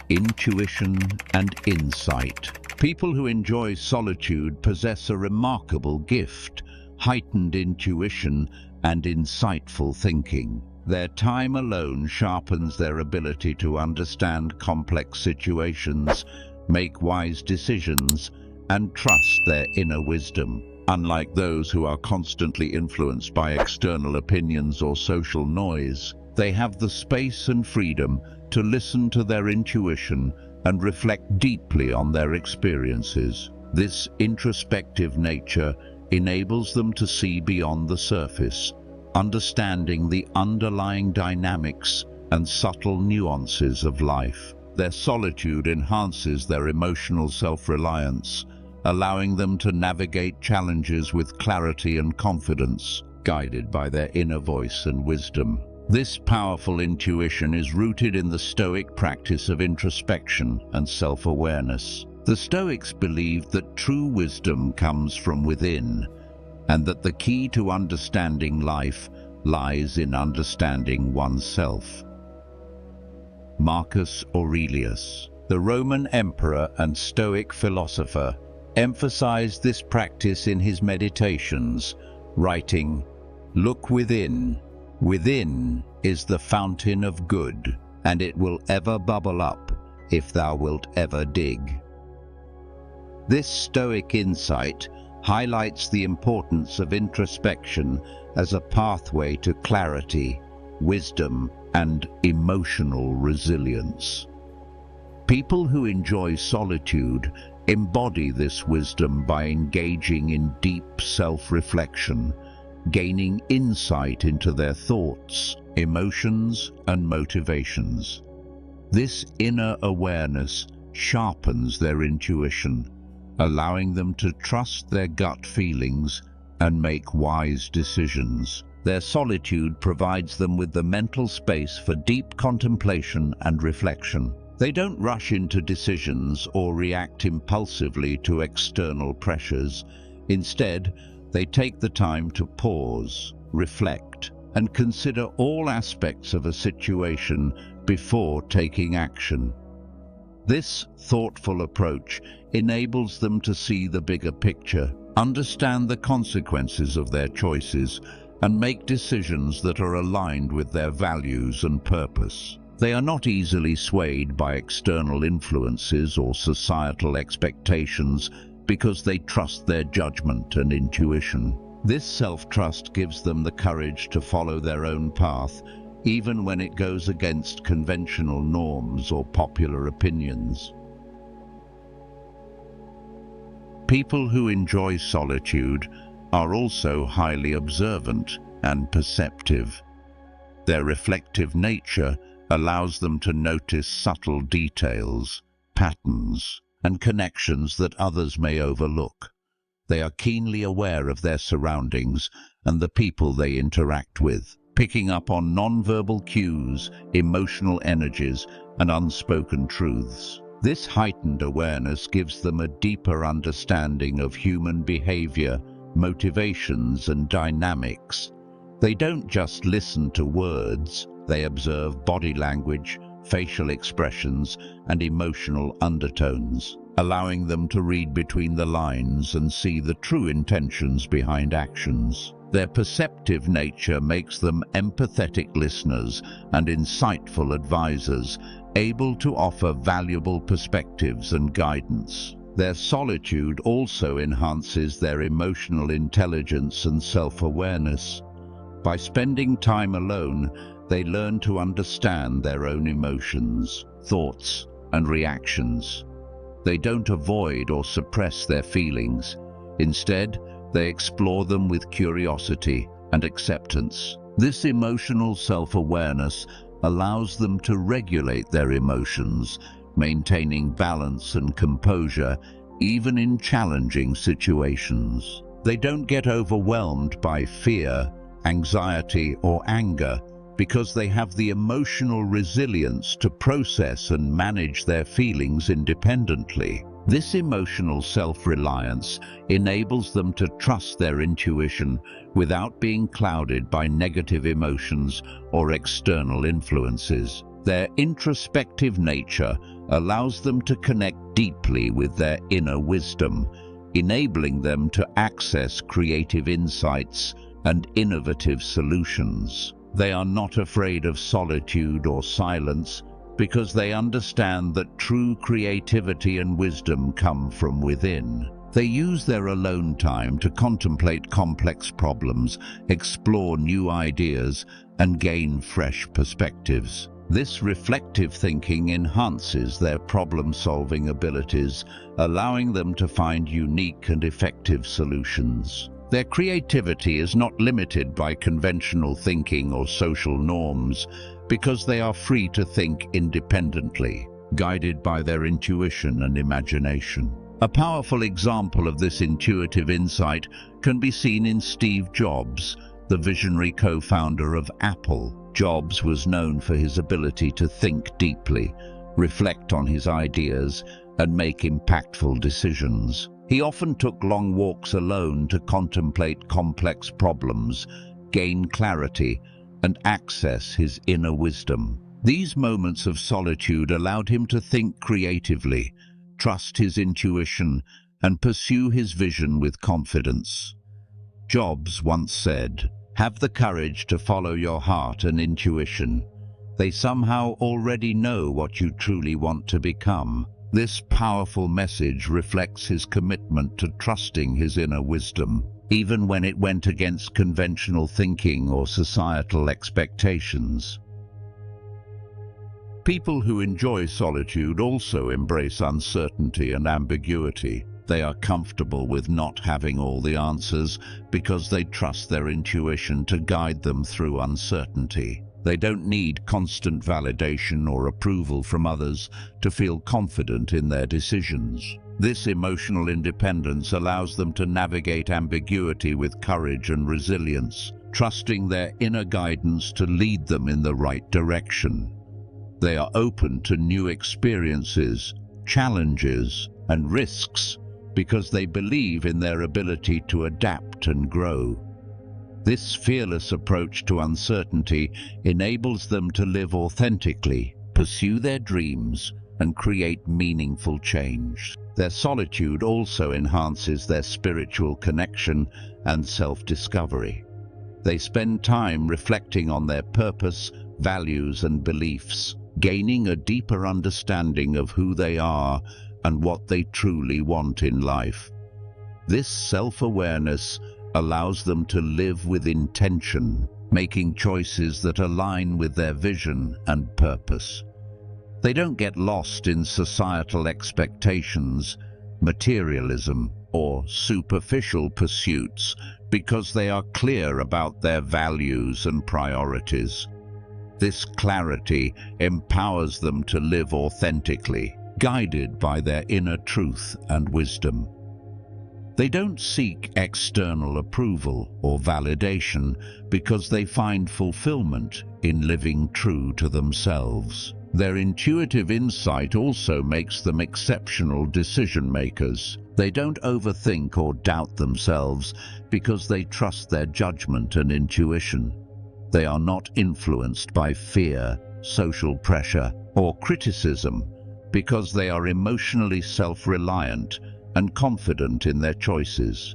Intuition and insight. People who enjoy solitude possess a remarkable gift, heightened intuition and insightful thinking. Their time alone sharpens their ability to understand complex situations, make wise decisions, and trust their inner wisdom. Unlike those who are constantly influenced by external opinions or social noise, they have the space and freedom to listen to their intuition and reflect deeply on their experiences. This introspective nature enables them to see beyond the surface, understanding the underlying dynamics and subtle nuances of life. Their solitude enhances their emotional self-reliance, allowing them to navigate challenges with clarity and confidence, guided by their inner voice and wisdom. This powerful intuition is rooted in the Stoic practice of introspection and self-awareness. The Stoics believed that true wisdom comes from within, and that the key to understanding life lies in understanding oneself. Marcus Aurelius, the Roman emperor and Stoic philosopher, emphasized this practice in his meditations, writing, "Look within. Within is the fountain of good, and it will ever bubble up if thou wilt ever dig." This Stoic insight highlights the importance of introspection as a pathway to clarity, wisdom, and emotional resilience. People who enjoy solitude embody this wisdom by engaging in deep self-reflection, gaining insight into their thoughts, emotions, and motivations. This inner awareness sharpens their intuition, allowing them to trust their gut feelings and make wise decisions. Their solitude provides them with the mental space for deep contemplation and reflection. They don't rush into decisions or react impulsively to external pressures. Instead, they take the time to pause, reflect, and consider all aspects of a situation before taking action. This thoughtful approach enables them to see the bigger picture, understand the consequences of their choices, and make decisions that are aligned with their values and purpose. They are not easily swayed by external influences or societal expectations because they trust their judgment and intuition. This self-trust gives them the courage to follow their own path, even when it goes against conventional norms or popular opinions. People who enjoy solitude are also highly observant and perceptive. Their reflective nature allows them to notice subtle details, patterns, and connections that others may overlook. They are keenly aware of their surroundings and the people they interact with, picking up on non-verbal cues, emotional energies, and unspoken truths. This heightened awareness gives them a deeper understanding of human behavior, motivations, and dynamics. They don't just listen to words, they observe body language, facial expressions, and emotional undertones, allowing them to read between the lines and see the true intentions behind actions. Their perceptive nature makes them empathetic listeners and insightful advisors, able to offer valuable perspectives and guidance. Their solitude also enhances their emotional intelligence and self-awareness. By spending time alone, they learn to understand their own emotions, thoughts, and reactions. They don't avoid or suppress their feelings. Instead, they explore them with curiosity and acceptance. This emotional self-awareness allows them to regulate their emotions, maintaining balance and composure even in challenging situations. They don't get overwhelmed by fear, anxiety, or anger because they have the emotional resilience to process and manage their feelings independently. This emotional self-reliance enables them to trust their intuition without being clouded by negative emotions or external influences. Their introspective nature allows them to connect deeply with their inner wisdom, enabling them to access creative insights and innovative solutions. They are not afraid of solitude or silence because they understand that true creativity and wisdom come from within. They use their alone time to contemplate complex problems, explore new ideas, and gain fresh perspectives. This reflective thinking enhances their problem-solving abilities, allowing them to find unique and effective solutions. Their creativity is not limited by conventional thinking or social norms because they are free to think independently, guided by their intuition and imagination. A powerful example of this intuitive insight can be seen in Steve Jobs, the visionary co-founder of Apple. Jobs was known for his ability to think deeply, reflect on his ideas, and make impactful decisions. He often took long walks alone to contemplate complex problems, gain clarity, and access his inner wisdom. These moments of solitude allowed him to think creatively, trust his intuition, and pursue his vision with confidence. Jobs once said, "Have the courage to follow your heart and intuition. They somehow already know what you truly want to become." This powerful message reflects his commitment to trusting his inner wisdom, even when it went against conventional thinking or societal expectations. People who enjoy solitude also embrace uncertainty and ambiguity. They are comfortable with not having all the answers because they trust their intuition to guide them through uncertainty. They don't need constant validation or approval from others to feel confident in their decisions. This emotional independence allows them to navigate ambiguity with courage and resilience, trusting their inner guidance to lead them in the right direction. They are open to new experiences, challenges, and risks because they believe in their ability to adapt and grow. This fearless approach to uncertainty enables them to live authentically, pursue their dreams, and create meaningful change. Their solitude also enhances their spiritual connection and self-discovery. They spend time reflecting on their purpose, values, and beliefs, gaining a deeper understanding of who they are and what they truly want in life. This self-awareness allows them to live with intention, making choices that align with their vision and purpose. They don't get lost in societal expectations, materialism, or superficial pursuits because they are clear about their values and priorities. This clarity empowers them to live authentically, guided by their inner truth and wisdom. They don't seek external approval or validation because they find fulfillment in living true to themselves. Their intuitive insight also makes them exceptional decision makers. They don't overthink or doubt themselves because they trust their judgment and intuition. They are not influenced by fear, social pressure, or criticism because they are emotionally self-reliant and confident in their choices.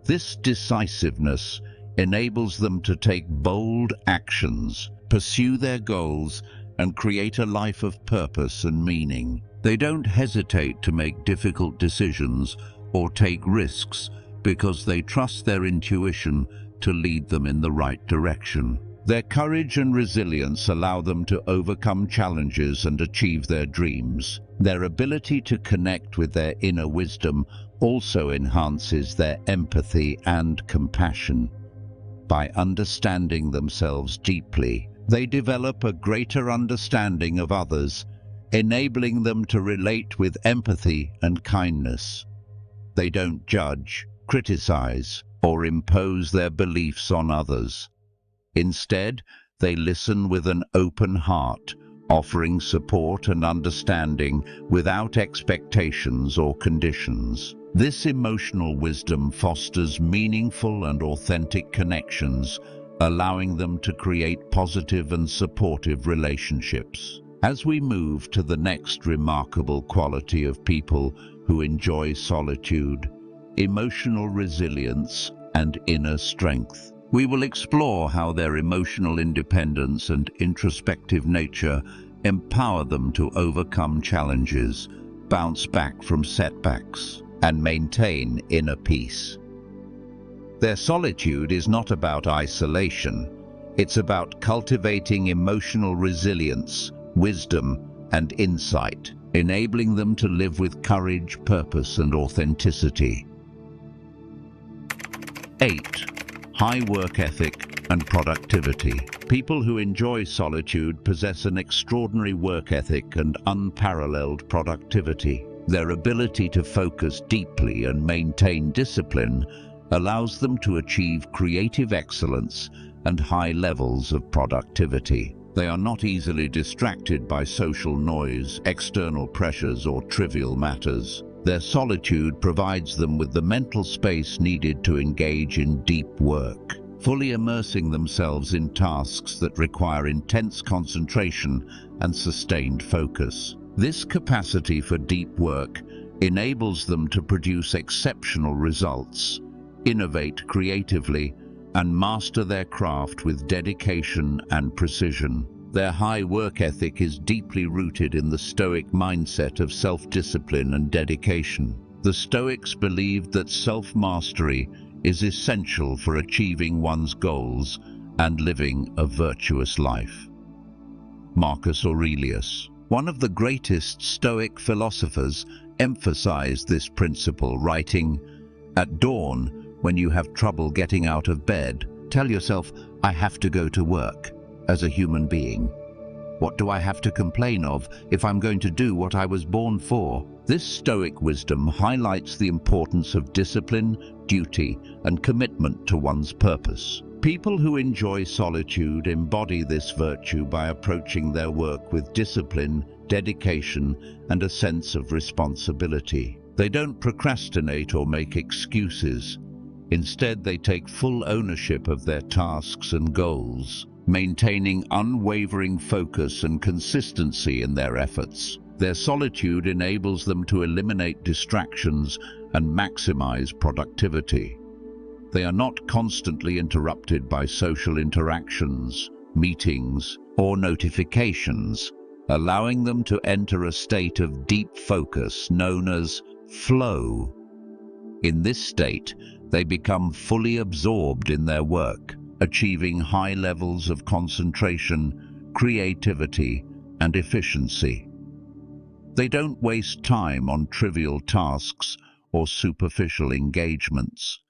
This decisiveness enables them to take bold actions, pursue their goals, and create a life of purpose and meaning. They don't hesitate to make difficult decisions or take risks because they trust their intuition to lead them in the right direction. Their courage and resilience allow them to overcome challenges and achieve their dreams. Their ability to connect with their inner wisdom also enhances their empathy and compassion. By understanding themselves deeply, they develop a greater understanding of others, enabling them to relate with empathy and kindness. They don't judge, criticize, or impose their beliefs on others. Instead, they listen with an open heart, offering support and understanding without expectations or conditions. This emotional wisdom fosters meaningful and authentic connections, allowing them to create positive and supportive relationships. As we move to the next remarkable quality of people who enjoy solitude, emotional resilience and inner strength, we will explore how their emotional independence and introspective nature empower them to overcome challenges, bounce back from setbacks, and maintain inner peace. Their solitude is not about isolation. It's about cultivating emotional resilience, wisdom, and insight, enabling them to live with courage, purpose, and authenticity. 8. High work ethic and productivity. People who enjoy solitude possess an extraordinary work ethic and unparalleled productivity. Their ability to focus deeply and maintain discipline allows them to achieve creative excellence and high levels of productivity. They are not easily distracted by social noise, external pressures, or trivial matters. Their solitude provides them with the mental space needed to engage in deep work, fully immersing themselves in tasks that require intense concentration and sustained focus. This capacity for deep work enables them to produce exceptional results, innovate creatively, and master their craft with dedication and precision. Their high work ethic is deeply rooted in the Stoic mindset of self-discipline and dedication. The Stoics believed that self-mastery is essential for achieving one's goals and living a virtuous life. Marcus Aurelius, one of the greatest Stoic philosophers, emphasized this principle, writing, "At dawn, when you have trouble getting out of bed, tell yourself, 'I have to go to work.' As a human being, what do I have to complain of if I'm going to do what I was born for?" This Stoic wisdom highlights the importance of discipline, duty, and commitment to one's purpose. People who enjoy solitude embody this virtue by approaching their work with discipline, dedication, and a sense of responsibility. They don't procrastinate or make excuses. Instead, they take full ownership of their tasks and goals, maintaining unwavering focus and consistency in their efforts. Their solitude enables them to eliminate distractions and maximize productivity. They are not constantly interrupted by social interactions, meetings, or notifications, allowing them to enter a state of deep focus known as flow. In this state, they become fully absorbed in their work, achieving high levels of concentration, creativity, and efficiency. They don't waste time on trivial tasks or superficial engagements.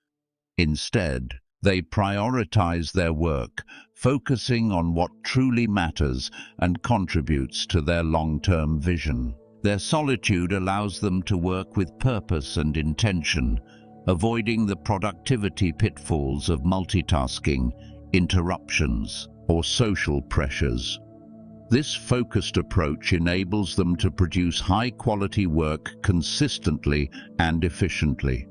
Instead, they prioritize their work, focusing on what truly matters and contributes to their long-term vision. Their solitude allows them to work with purpose and intention, avoiding the productivity pitfalls of multitasking, interruptions, or social pressures. This focused approach enables them to produce high-quality work consistently and efficiently.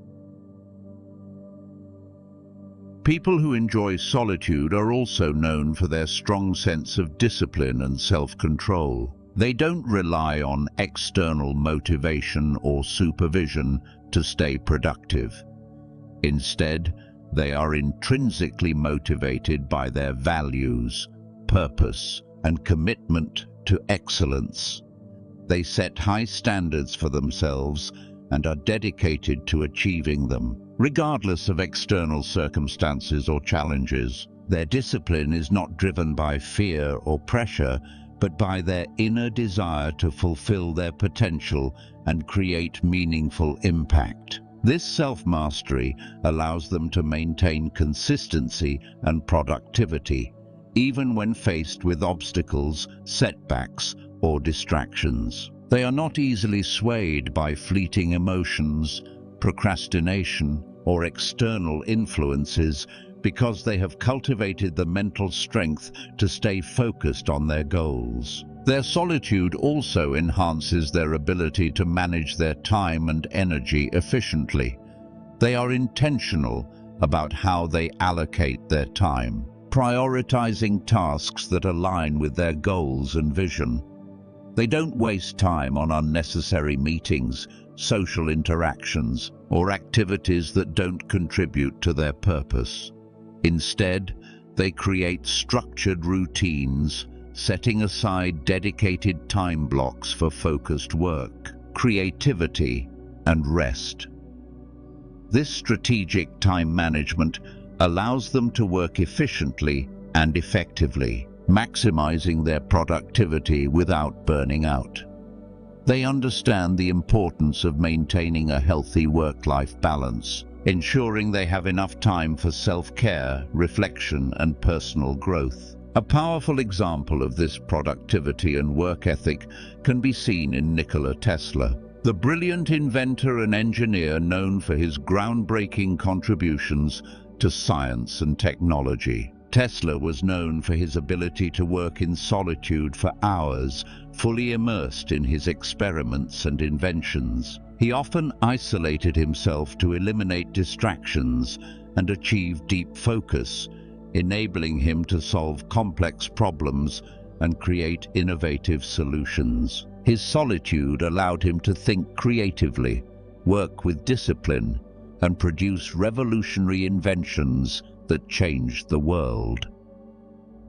People who enjoy solitude are also known for their strong sense of discipline and self-control. They don't rely on external motivation or supervision to stay productive. Instead, they are intrinsically motivated by their values, purpose, and commitment to excellence. They set high standards for themselves and are dedicated to achieving them. Regardless of external circumstances or challenges, their discipline is not driven by fear or pressure, but by their inner desire to fulfill their potential and create meaningful impact. This self-mastery allows them to maintain consistency and productivity, even when faced with obstacles, setbacks, or distractions. They are not easily swayed by fleeting emotions, procrastination, or external influences because they have cultivated the mental strength to stay focused on their goals. Their solitude also enhances their ability to manage their time and energy efficiently. They are intentional about how they allocate their time, prioritizing tasks that align with their goals and vision. They don't waste time on unnecessary meetings, social interactions, or activities that don't contribute to their purpose. Instead, they create structured routines, setting aside dedicated time blocks for focused work, creativity, and rest. This strategic time management allows them to work efficiently and effectively, maximizing their productivity without burning out. They understand the importance of maintaining a healthy work-life balance, ensuring they have enough time for self-care, reflection, and personal growth. A powerful example of this productivity and work ethic can be seen in Nikola Tesla, the brilliant inventor and engineer known for his groundbreaking contributions to science and technology. Tesla was known for his ability to work in solitude for hours, fully immersed in his experiments and inventions. He often isolated himself to eliminate distractions and achieve deep focus, enabling him to solve complex problems and create innovative solutions. His solitude allowed him to think creatively, work with discipline, and produce revolutionary inventions that changed the world.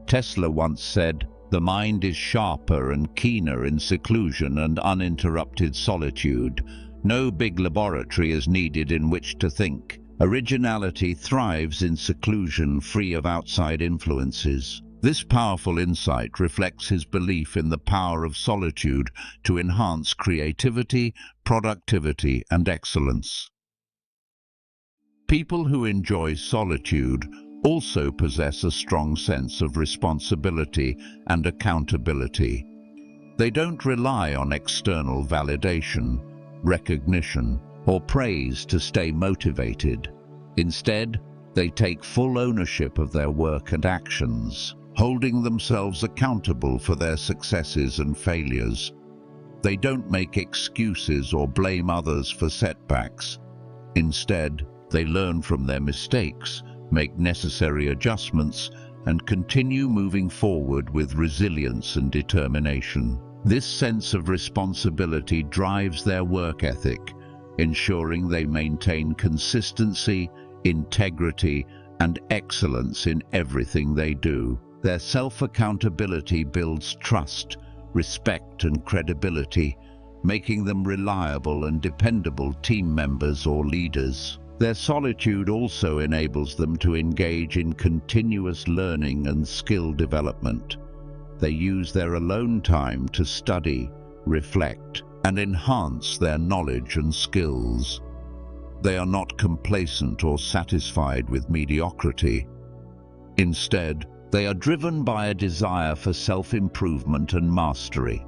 Tesla once said, "The mind is sharper and keener in seclusion and uninterrupted solitude. No big laboratory is needed in which to think. Originality thrives in seclusion free of outside influences." This powerful insight reflects his belief in the power of solitude to enhance creativity, productivity, and excellence. People who enjoy solitude also possess a strong sense of responsibility and accountability. They don't rely on external validation, recognition, or praise to stay motivated. Instead, they take full ownership of their work and actions, holding themselves accountable for their successes and failures. They don't make excuses or blame others for setbacks. Instead, they learn from their mistakes, make necessary adjustments, and continue moving forward with resilience and determination. This sense of responsibility drives their work ethic, ensuring they maintain consistency, integrity, and excellence in everything they do. Their self-accountability builds trust, respect, and credibility, making them reliable and dependable team members or leaders. Their solitude also enables them to engage in continuous learning and skill development. They use their alone time to study, reflect, and enhance their knowledge and skills. They are not complacent or satisfied with mediocrity. Instead, they are driven by a desire for self-improvement and mastery.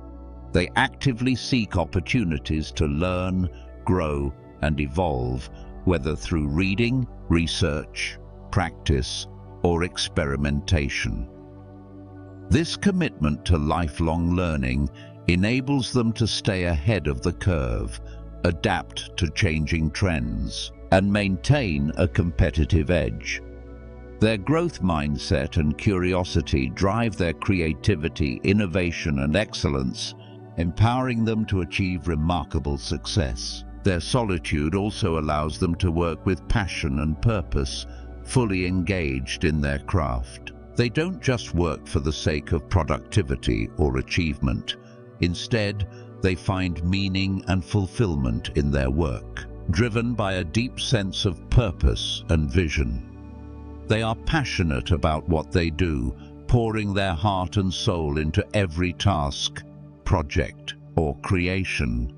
They actively seek opportunities to learn, grow, and evolve, whether through reading, research, practice, or experimentation. This commitment to lifelong learning enables them to stay ahead of the curve, adapt to changing trends, and maintain a competitive edge. Their growth mindset and curiosity drive their creativity, innovation, and excellence, empowering them to achieve remarkable success. Their solitude also allows them to work with passion and purpose, fully engaged in their craft. They don't just work for the sake of productivity or achievement. Instead, they find meaning and fulfillment in their work, driven by a deep sense of purpose and vision. They are passionate about what they do, pouring their heart and soul into every task, project, or creation.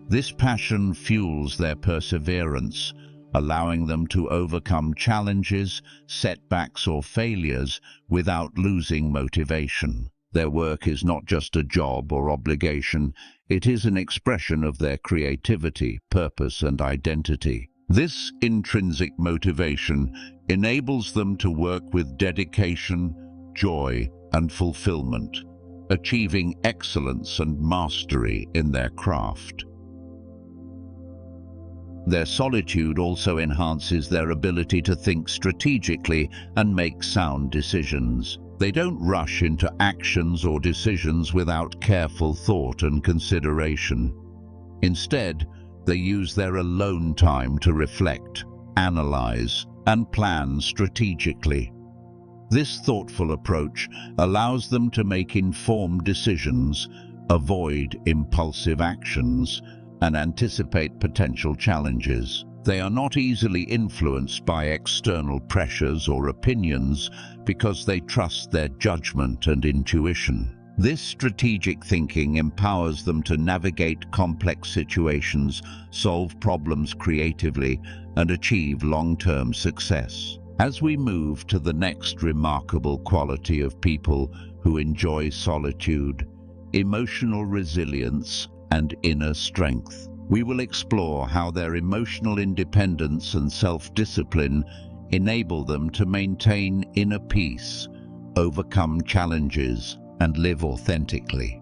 This passion fuels their perseverance, allowing them to overcome challenges, setbacks, or failures without losing motivation. Their work is not just a job or obligation, it is an expression of their creativity, purpose, and identity. This intrinsic motivation enables them to work with dedication, joy, and fulfillment, achieving excellence and mastery in their craft. Their solitude also enhances their ability to think strategically and make sound decisions. They don't rush into actions or decisions without careful thought and consideration. Instead, they use their alone time to reflect, analyze, and plan strategically. This thoughtful approach allows them to make informed decisions, avoid impulsive actions, and anticipate potential challenges. They are not easily influenced by external pressures or opinions because they trust their judgment and intuition. This strategic thinking empowers them to navigate complex situations, solve problems creatively, and achieve long-term success. As we move to the next remarkable quality of people who enjoy solitude, emotional resilience and inner strength, we will explore how their emotional independence and self-discipline enable them to maintain inner peace, overcome challenges, and live authentically.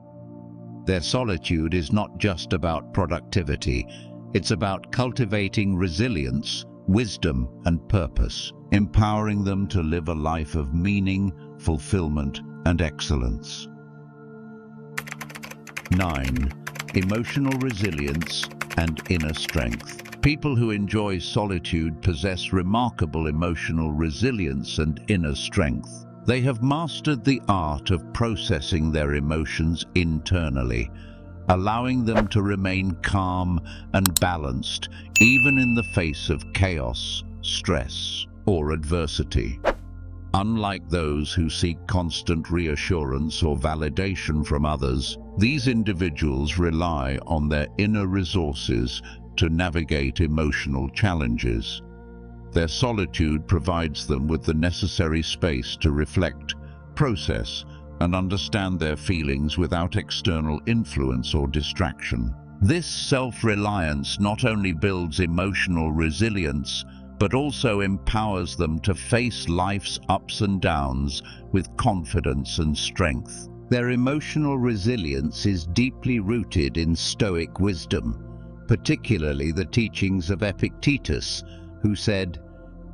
Their solitude is not just about productivity, it's about cultivating resilience, wisdom, and purpose, empowering them to live a life of meaning, fulfillment, and excellence. 9. Emotional resilience and inner strength. People who enjoy solitude possess remarkable emotional resilience and inner strength. They have mastered the art of processing their emotions internally, allowing them to remain calm and balanced even in the face of chaos, stress, or adversity. Unlike those who seek constant reassurance or validation from others, these individuals rely on their inner resources to navigate emotional challenges. Their solitude provides them with the necessary space to reflect, process, and understand their feelings without external influence or distraction. This self-reliance not only builds emotional resilience, but also empowers them to face life's ups and downs with confidence and strength. Their emotional resilience is deeply rooted in Stoic wisdom, particularly the teachings of Epictetus, who said,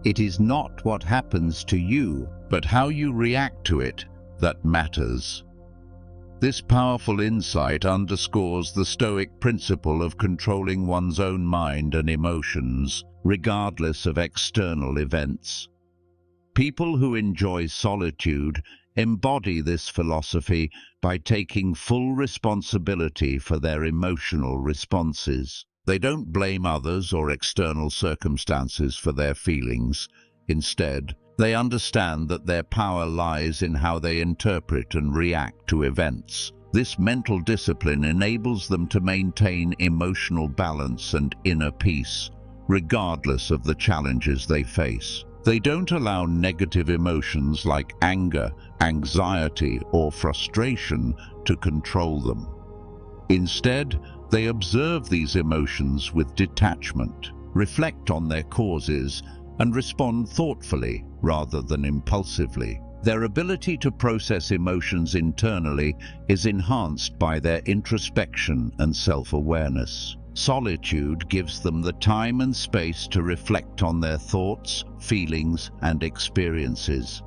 "It is not what happens to you, but how you react to it that matters." This powerful insight underscores the Stoic principle of controlling one's own mind and emotions, regardless of external events. People who enjoy solitude embody this philosophy by taking full responsibility for their emotional responses. They don't blame others or external circumstances for their feelings. Instead, they understand that their power lies in how they interpret and react to events. This mental discipline enables them to maintain emotional balance and inner peace, regardless of the challenges they face. They don't allow negative emotions like anger, anxiety, or frustration to control them. Instead, they observe these emotions with detachment, reflect on their causes, and respond thoughtfully rather than impulsively. Their ability to process emotions internally is enhanced by their introspection and self-awareness. Solitude gives them the time and space to reflect on their thoughts, feelings, and experiences.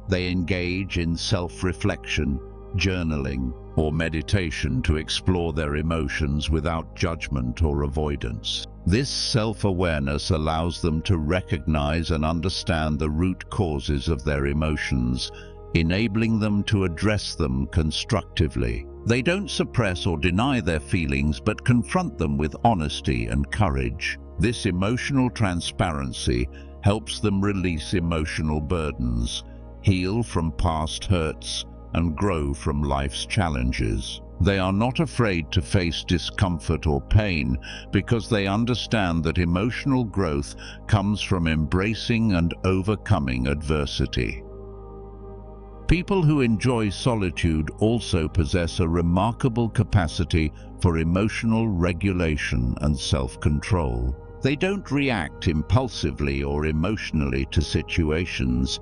They engage in self-reflection, journaling, or meditation to explore their emotions without judgment or avoidance. This self-awareness allows them to recognize and understand the root causes of their emotions, enabling them to address them constructively. They don't suppress or deny their feelings, but confront them with honesty and courage. This emotional transparency helps them release emotional burdens, heal from past hurts, and grow from life's challenges. They are not afraid to face discomfort or pain because they understand that emotional growth comes from embracing and overcoming adversity. People who enjoy solitude also possess a remarkable capacity for emotional regulation and self-control. They don't react impulsively or emotionally to situations.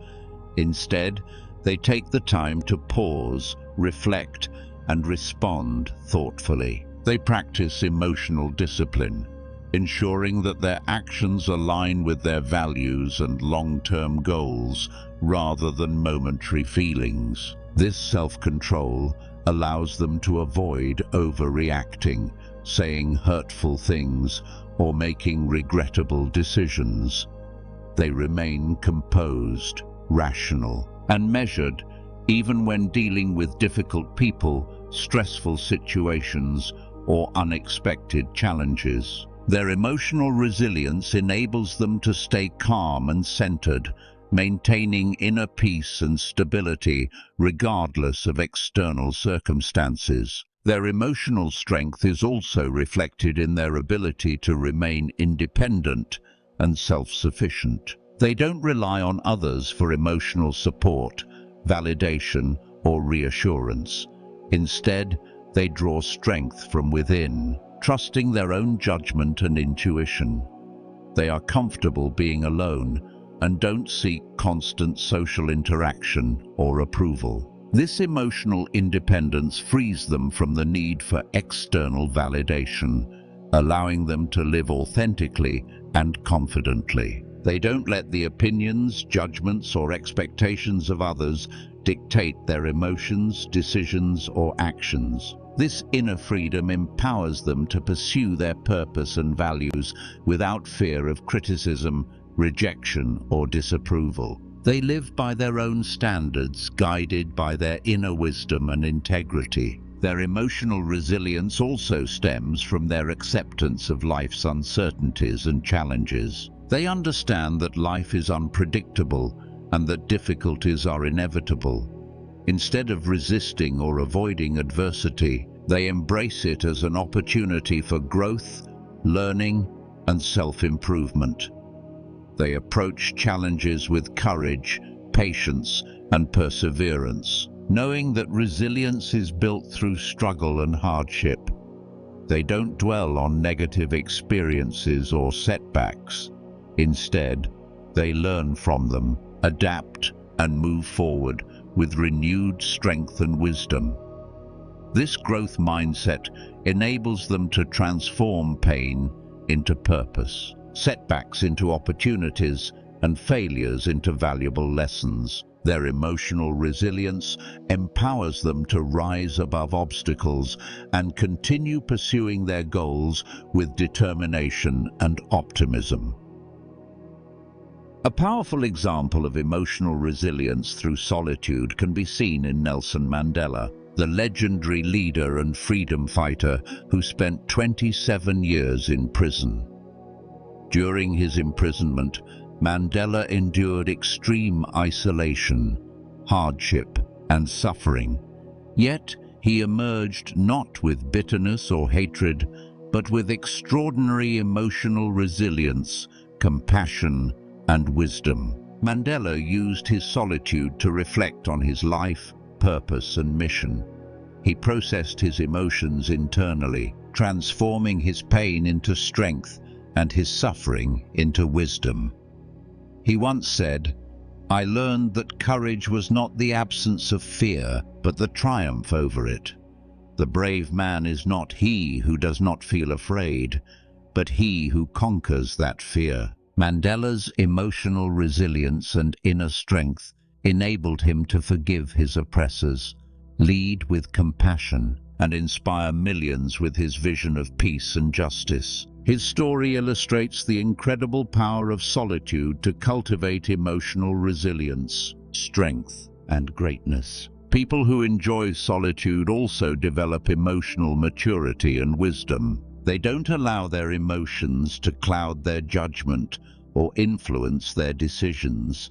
Instead, they take the time to pause, reflect, and respond thoughtfully. They practice emotional discipline, ensuring that their actions align with their values and long-term goals rather than momentary feelings. This self-control allows them to avoid overreacting, saying hurtful things, or making regrettable decisions. They remain composed, rational, and measured, even when dealing with difficult people, stressful situations, or unexpected challenges. Their emotional resilience enables them to stay calm and centered, maintaining inner peace and stability regardless of external circumstances. Their emotional strength is also reflected in their ability to remain independent and self-sufficient. They don't rely on others for emotional support, validation, or reassurance. Instead, they draw strength from within, trusting their own judgment and intuition. They are comfortable being alone and don't seek constant social interaction or approval. This emotional independence frees them from the need for external validation, allowing them to live authentically and confidently. They don't let the opinions, judgments, or expectations of others dictate their emotions, decisions, or actions. This inner freedom empowers them to pursue their purpose and values without fear of criticism, rejection, or disapproval. They live by their own standards, guided by their inner wisdom and integrity. Their emotional resilience also stems from their acceptance of life's uncertainties and challenges. They understand that life is unpredictable and that difficulties are inevitable. Instead of resisting or avoiding adversity, they embrace it as an opportunity for growth, learning, and self-improvement. They approach challenges with courage, patience, and perseverance, knowing that resilience is built through struggle and hardship. They don't dwell on negative experiences or setbacks. Instead, they learn from them, adapt, and move forward with renewed strength and wisdom. This growth mindset enables them to transform pain into purpose, setbacks into opportunities, and failures into valuable lessons. Their emotional resilience empowers them to rise above obstacles and continue pursuing their goals with determination and optimism. A powerful example of emotional resilience through solitude can be seen in Nelson Mandela, the legendary leader and freedom fighter who spent 27 years in prison. During his imprisonment, Mandela endured extreme isolation, hardship, and suffering. Yet, he emerged not with bitterness or hatred, but with extraordinary emotional resilience, compassion, and wisdom. Mandela used his solitude to reflect on his life, purpose, and mission. He processed his emotions internally, transforming his pain into strength and his suffering into wisdom. He once said, "I learned that courage was not the absence of fear, but the triumph over it. The brave man is not he who does not feel afraid, but he who conquers that fear." Mandela's emotional resilience and inner strength enabled him to forgive his oppressors, lead with compassion, and inspire millions with his vision of peace and justice. His story illustrates the incredible power of solitude to cultivate emotional resilience, strength, and greatness. People who enjoy solitude also develop emotional maturity and wisdom. They don't allow their emotions to cloud their judgment or influence their decisions.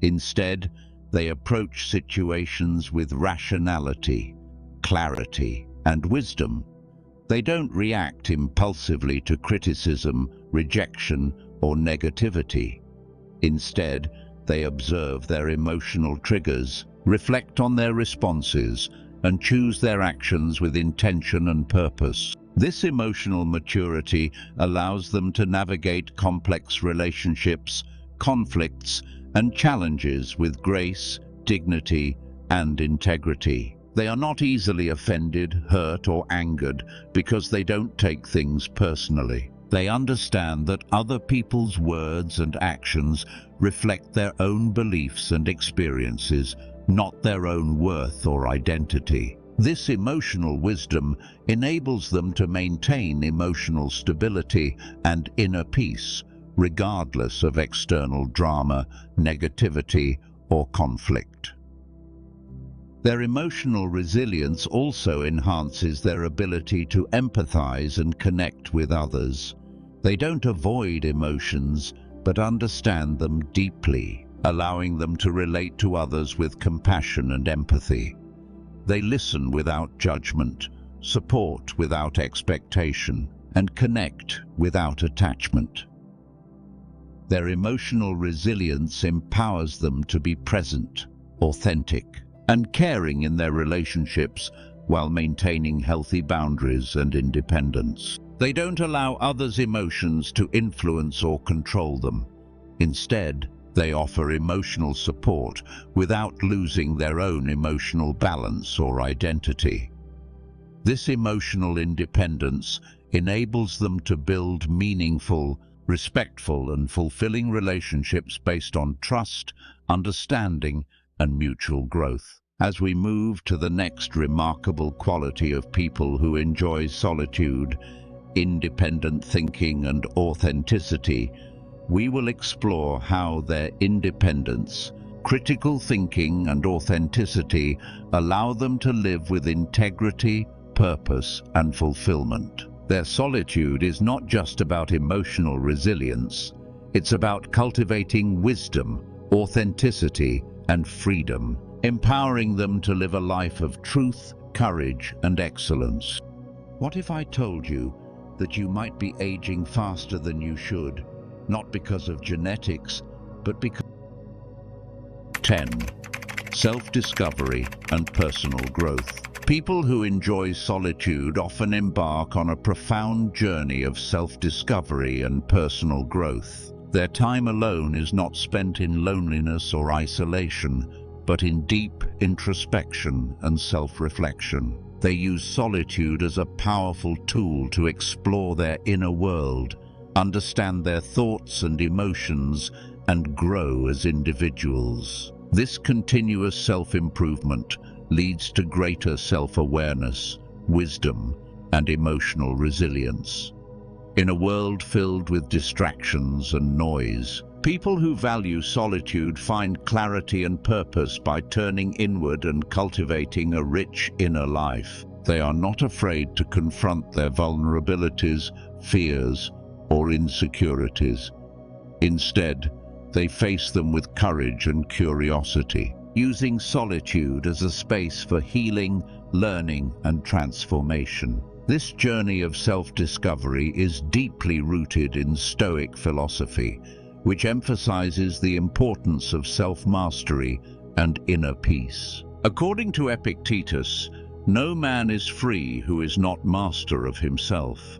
Instead, they approach situations with rationality, clarity, and wisdom. They don't react impulsively to criticism, rejection, or negativity. Instead, they observe their emotional triggers, reflect on their responses, and choose their actions with intention and purpose. This emotional maturity allows them to navigate complex relationships, conflicts, and challenges with grace, dignity, and integrity. They are not easily offended, hurt, or angered because they don't take things personally. They understand that other people's words and actions reflect their own beliefs and experiences, not their own worth or identity. This emotional wisdom enables them to maintain emotional stability and inner peace, regardless of external drama, negativity, or conflict. Their emotional resilience also enhances their ability to empathize and connect with others. They don't avoid emotions, but understand them deeply, allowing them to relate to others with compassion and empathy. They listen without judgment, support without expectation, and connect without attachment. Their emotional resilience empowers them to be present, authentic, and caring in their relationships while maintaining healthy boundaries and independence. They don't allow others' emotions to influence or control them. Instead, they offer emotional support without losing their own emotional balance or identity. This emotional independence enables them to build meaningful, respectful, and fulfilling relationships based on trust, understanding, and mutual growth. As we move to the next remarkable quality of people who enjoy solitude, independent thinking and authenticity, we will explore how their independence, critical thinking, and authenticity allow them to live with integrity, purpose, and fulfillment. Their solitude is not just about emotional resilience, it's about cultivating wisdom, authenticity, and freedom, empowering them to live a life of truth, courage, and excellence. What if I told you that you might be aging faster than you should, not because of genetics, but because 10. Self-discovery and personal growth. People who enjoy solitude often embark on a profound journey of self-discovery and personal growth. Their time alone is not spent in loneliness or isolation, but in deep introspection and self-reflection. They use solitude as a powerful tool to explore their inner world, understand their thoughts and emotions, and grow as individuals. This continuous self-improvement leads to greater self-awareness, wisdom, and emotional resilience. In a world filled with distractions and noise, people who value solitude find clarity and purpose by turning inward and cultivating a rich inner life. They are not afraid to confront their vulnerabilities, fears, or insecurities. Instead, they face them with courage and curiosity, using solitude as a space for healing, learning, and transformation. This journey of self-discovery is deeply rooted in Stoic philosophy, which emphasizes the importance of self-mastery and inner peace. According to Epictetus, no man is free who is not master of himself.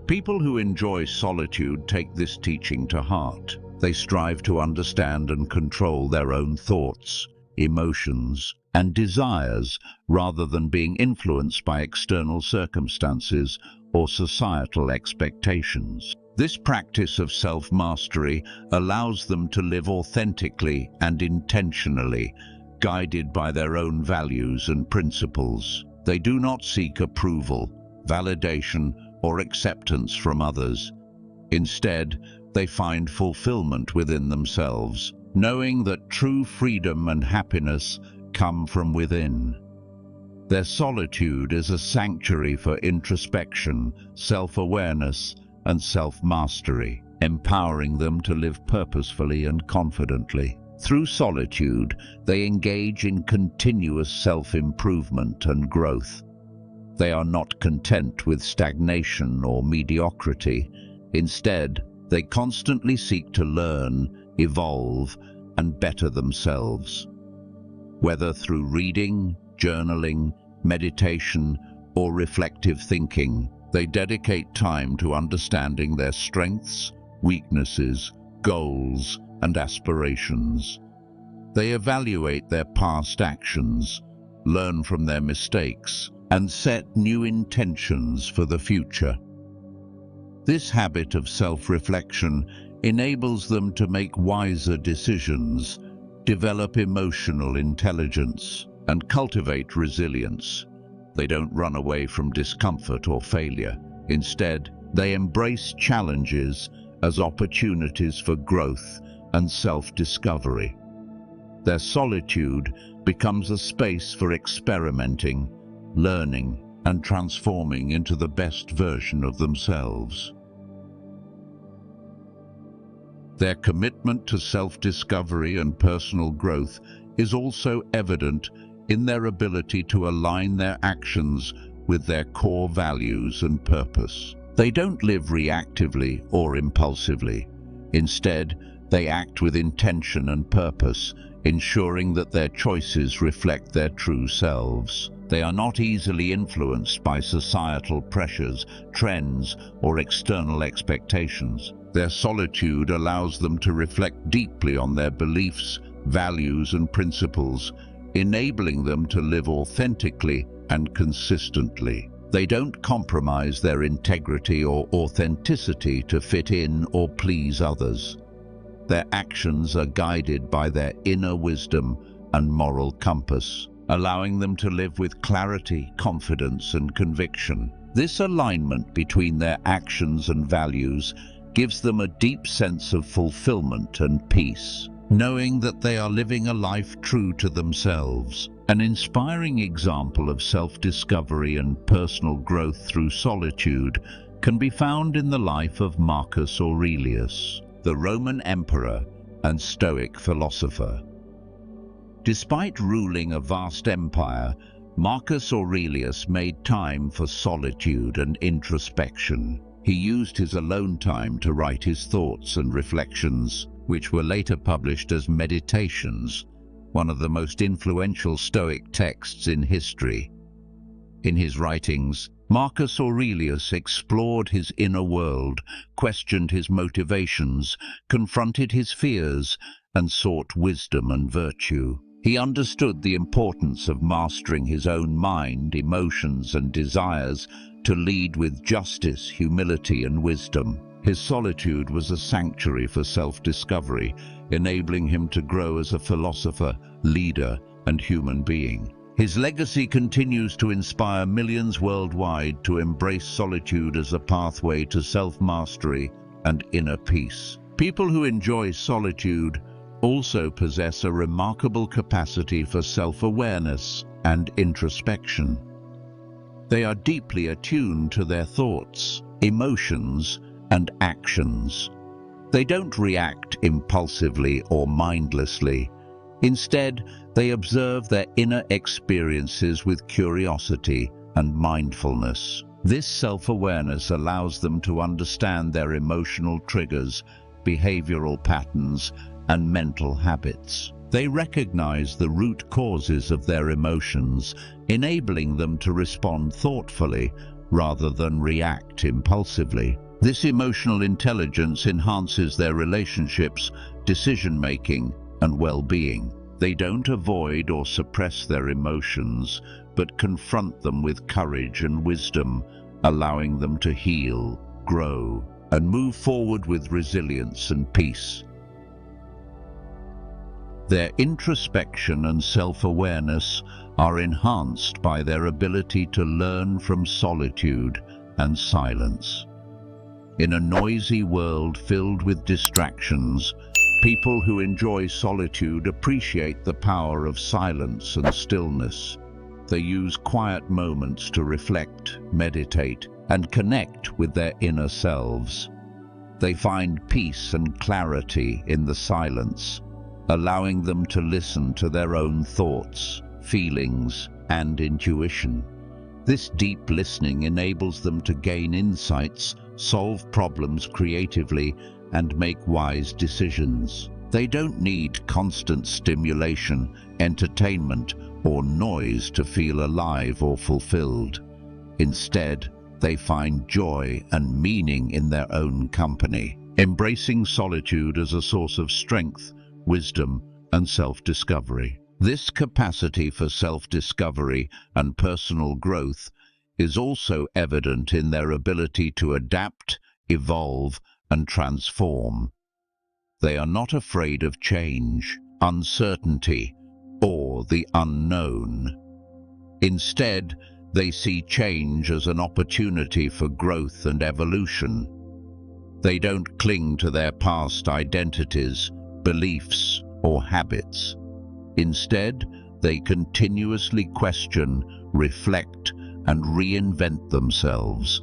People who enjoy solitude take this teaching to heart. They strive to understand and control their own thoughts, emotions, and desires rather than being influenced by external circumstances or societal expectations. This practice of self-mastery allows them to live authentically and intentionally, guided by their own values and principles. They do not seek approval, validation, or acceptance from others. Instead, they find fulfillment within themselves, knowing that true freedom and happiness come from within. Their solitude is a sanctuary for introspection, self-awareness, and self-mastery, empowering them to live purposefully and confidently. Through solitude, they engage in continuous self-improvement and growth. They are not content with stagnation or mediocrity. Instead, they constantly seek to learn, evolve, and better themselves. Whether through reading, journaling, meditation, or reflective thinking, they dedicate time to understanding their strengths, weaknesses, goals, and aspirations. They evaluate their past actions, learn from their mistakes, and set new intentions for the future. This habit of self-reflection enables them to make wiser decisions, develop emotional intelligence, and cultivate resilience. They don't run away from discomfort or failure. Instead, they embrace challenges as opportunities for growth and self-discovery. Their solitude becomes a space for experimenting, learning, and transforming into the best version of themselves. Their commitment to self-discovery and personal growth is also evident in their ability to align their actions with their core values and purpose. They don't live reactively or impulsively. Instead, they act with intention and purpose, ensuring that their choices reflect their true selves. They are not easily influenced by societal pressures, trends, or external expectations. Their solitude allows them to reflect deeply on their beliefs, values, and principles, enabling them to live authentically and consistently. They don't compromise their integrity or authenticity to fit in or please others. Their actions are guided by their inner wisdom and moral compass, allowing them to live with clarity, confidence, and conviction. This alignment between their actions and values gives them a deep sense of fulfillment and peace, knowing that they are living a life true to themselves. An inspiring example of self-discovery and personal growth through solitude can be found in the life of Marcus Aurelius, the Roman emperor and Stoic philosopher. Despite ruling a vast empire, Marcus Aurelius made time for solitude and introspection. He used his alone time to write his thoughts and reflections, which were later published as Meditations, one of the most influential Stoic texts in history. In his writings, Marcus Aurelius explored his inner world, questioned his motivations, confronted his fears, and sought wisdom and virtue. He understood the importance of mastering his own mind, emotions, and desires to lead with justice, humility, and wisdom. His solitude was a sanctuary for self-discovery, enabling him to grow as a philosopher, leader, and human being. His legacy continues to inspire millions worldwide to embrace solitude as a pathway to self-mastery and inner peace. People who enjoy solitude also possess a remarkable capacity for self-awareness and introspection. They are deeply attuned to their thoughts, emotions, and actions. They don't react impulsively or mindlessly. Instead, they observe their inner experiences with curiosity and mindfulness. This self-awareness allows them to understand their emotional triggers, behavioral patterns, and mental habits. They recognize the root causes of their emotions, enabling them to respond thoughtfully rather than react impulsively. This emotional intelligence enhances their relationships, decision-making, and well-being. They don't avoid or suppress their emotions, but confront them with courage and wisdom, allowing them to heal, grow, and move forward with resilience and peace. Their introspection and self-awareness are enhanced by their ability to learn from solitude and silence. In a noisy world filled with distractions, people who enjoy solitude appreciate the power of silence and stillness. They use quiet moments to reflect, meditate, and connect with their inner selves. They find peace and clarity in the silence, allowing them to listen to their own thoughts, feelings, and intuition. This deep listening enables them to gain insights, solve problems creatively, and make wise decisions. They don't need constant stimulation, entertainment, or noise to feel alive or fulfilled. Instead, they find joy and meaning in their own company, embracing solitude as a source of strength, wisdom, and self-discovery. This capacity for self-discovery and personal growth is also evident in their ability to adapt, evolve, and transform. They are not afraid of change, uncertainty, or the unknown. Instead, they see change as an opportunity for growth and evolution. They don't cling to their past identities, beliefs, or habits. Instead, they continuously question, reflect, and reinvent themselves.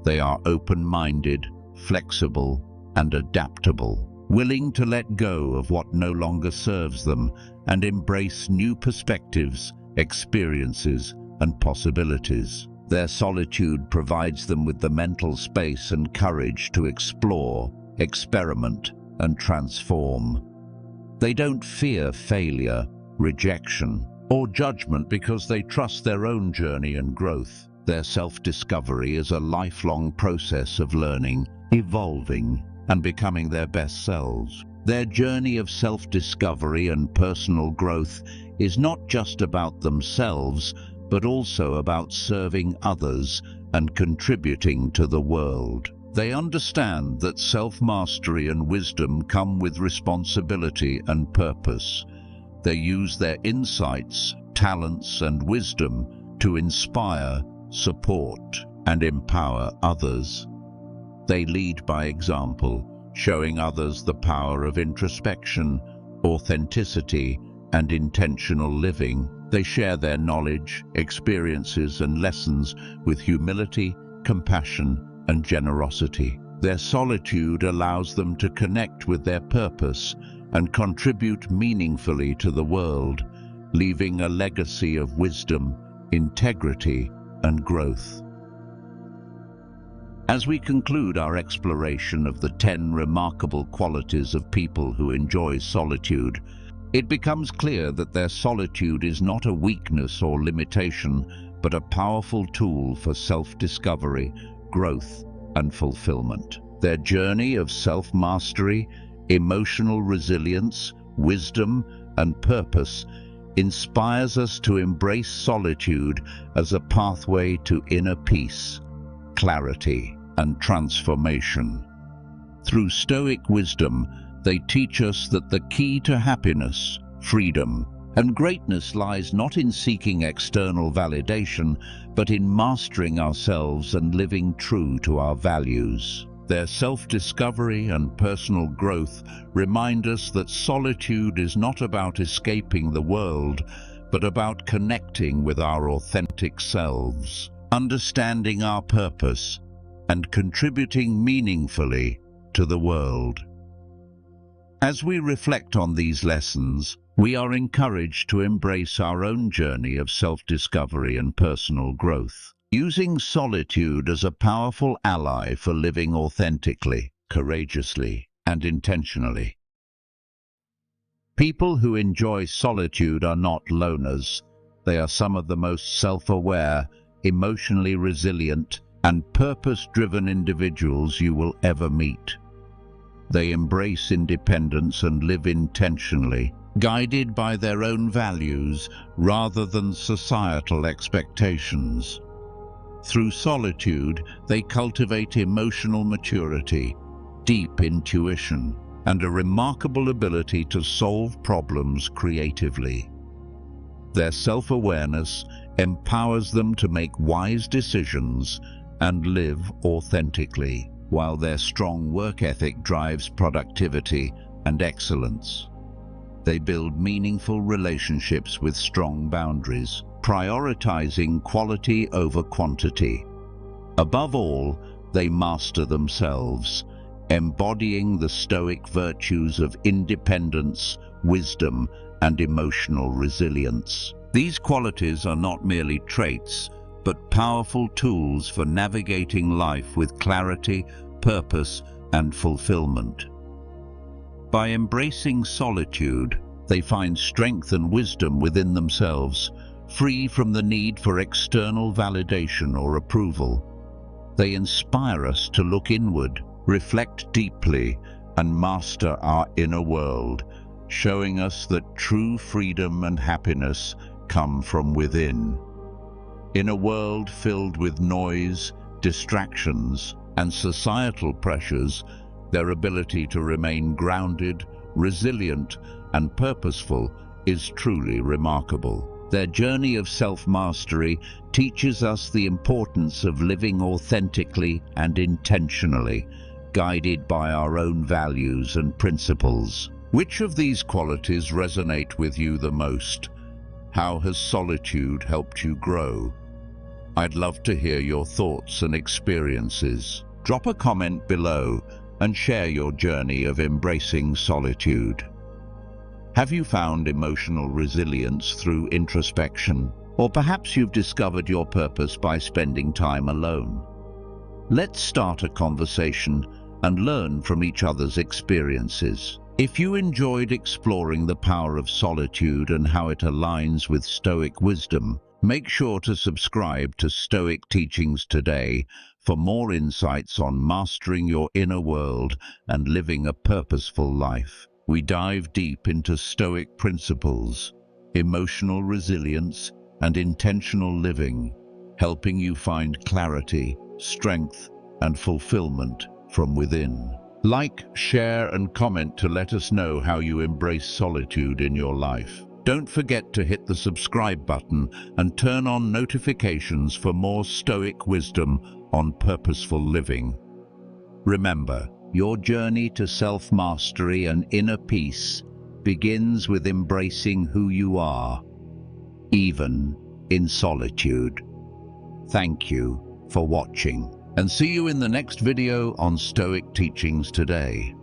They are open-minded, flexible, and adaptable, willing to let go of what no longer serves them and embrace new perspectives, experiences, and possibilities. Their solitude provides them with the mental space and courage to explore, experiment, and transform. They don't fear failure, rejection, or judgment because they trust their own journey and growth. Their self-discovery is a lifelong process of learning, evolving, and becoming their best selves. Their journey of self-discovery and personal growth is not just about themselves, but also about serving others and contributing to the world. They understand that self-mastery and wisdom come with responsibility and purpose. They use their insights, talents, and wisdom to inspire, support, and empower others. They lead by example, showing others the power of introspection, authenticity, and intentional living. They share their knowledge, experiences, and lessons with humility, compassion, and generosity. Their solitude allows them to connect with their purpose and contribute meaningfully to the world, leaving a legacy of wisdom, integrity, and growth. As we conclude our exploration of the 10 remarkable qualities of people who enjoy solitude, it becomes clear that their solitude is not a weakness or limitation, but a powerful tool for self-discovery, growth, and fulfillment. Their journey of self-mastery, emotional resilience, wisdom, and purpose inspires us to embrace solitude as a pathway to inner peace, clarity, and transformation. Through Stoic wisdom, they teach us that the key to happiness, freedom, and greatness lies not in seeking external validation, but in mastering ourselves and living true to our values. Their self-discovery and personal growth remind us that solitude is not about escaping the world, but about connecting with our authentic selves, understanding our purpose, and contributing meaningfully to the world. As we reflect on these lessons, we are encouraged to embrace our own journey of self-discovery and personal growth, using solitude as a powerful ally for living authentically, courageously, and intentionally. People who enjoy solitude are not loners. They are some of the most self-aware, emotionally resilient, and purpose-driven individuals you will ever meet. They embrace independence and live intentionally, guided by their own values rather than societal expectations. Through solitude, they cultivate emotional maturity, deep intuition, and a remarkable ability to solve problems creatively. Their self-awareness empowers them to make wise decisions and live authentically, while their strong work ethic drives productivity and excellence. They build meaningful relationships with strong boundaries, prioritizing quality over quantity. Above all, they master themselves, embodying the Stoic virtues of independence, wisdom, and emotional resilience. These qualities are not merely traits, but powerful tools for navigating life with clarity, purpose, and fulfillment. By embracing solitude, they find strength and wisdom within themselves, free from the need for external validation or approval. They inspire us to look inward, reflect deeply, and master our inner world, showing us that true freedom and happiness come from within. In a world filled with noise, distractions, and societal pressures, their ability to remain grounded, resilient, and purposeful is truly remarkable. Their journey of self-mastery teaches us the importance of living authentically and intentionally, guided by our own values and principles. Which of these qualities resonate with you the most? How has solitude helped you grow? I'd love to hear your thoughts and experiences. Drop a comment below and share your journey of embracing solitude. Have you found emotional resilience through introspection? Or perhaps you've discovered your purpose by spending time alone? Let's start a conversation and learn from each other's experiences. If you enjoyed exploring the power of solitude and how it aligns with Stoic wisdom, make sure to subscribe to Stoic Teachings today for more insights on mastering your inner world and living a purposeful life. We dive deep into Stoic principles, emotional resilience, and intentional living, helping you find clarity, strength, and fulfillment from within. Like, share, and comment to let us know how you embrace solitude in your life. Don't forget to hit the subscribe button and turn on notifications for more Stoic wisdom on purposeful living. Remember, your journey to self-mastery and inner peace begins with embracing who you are, even in solitude. Thank you for watching, and see you in the next video on Stoic Teachings today.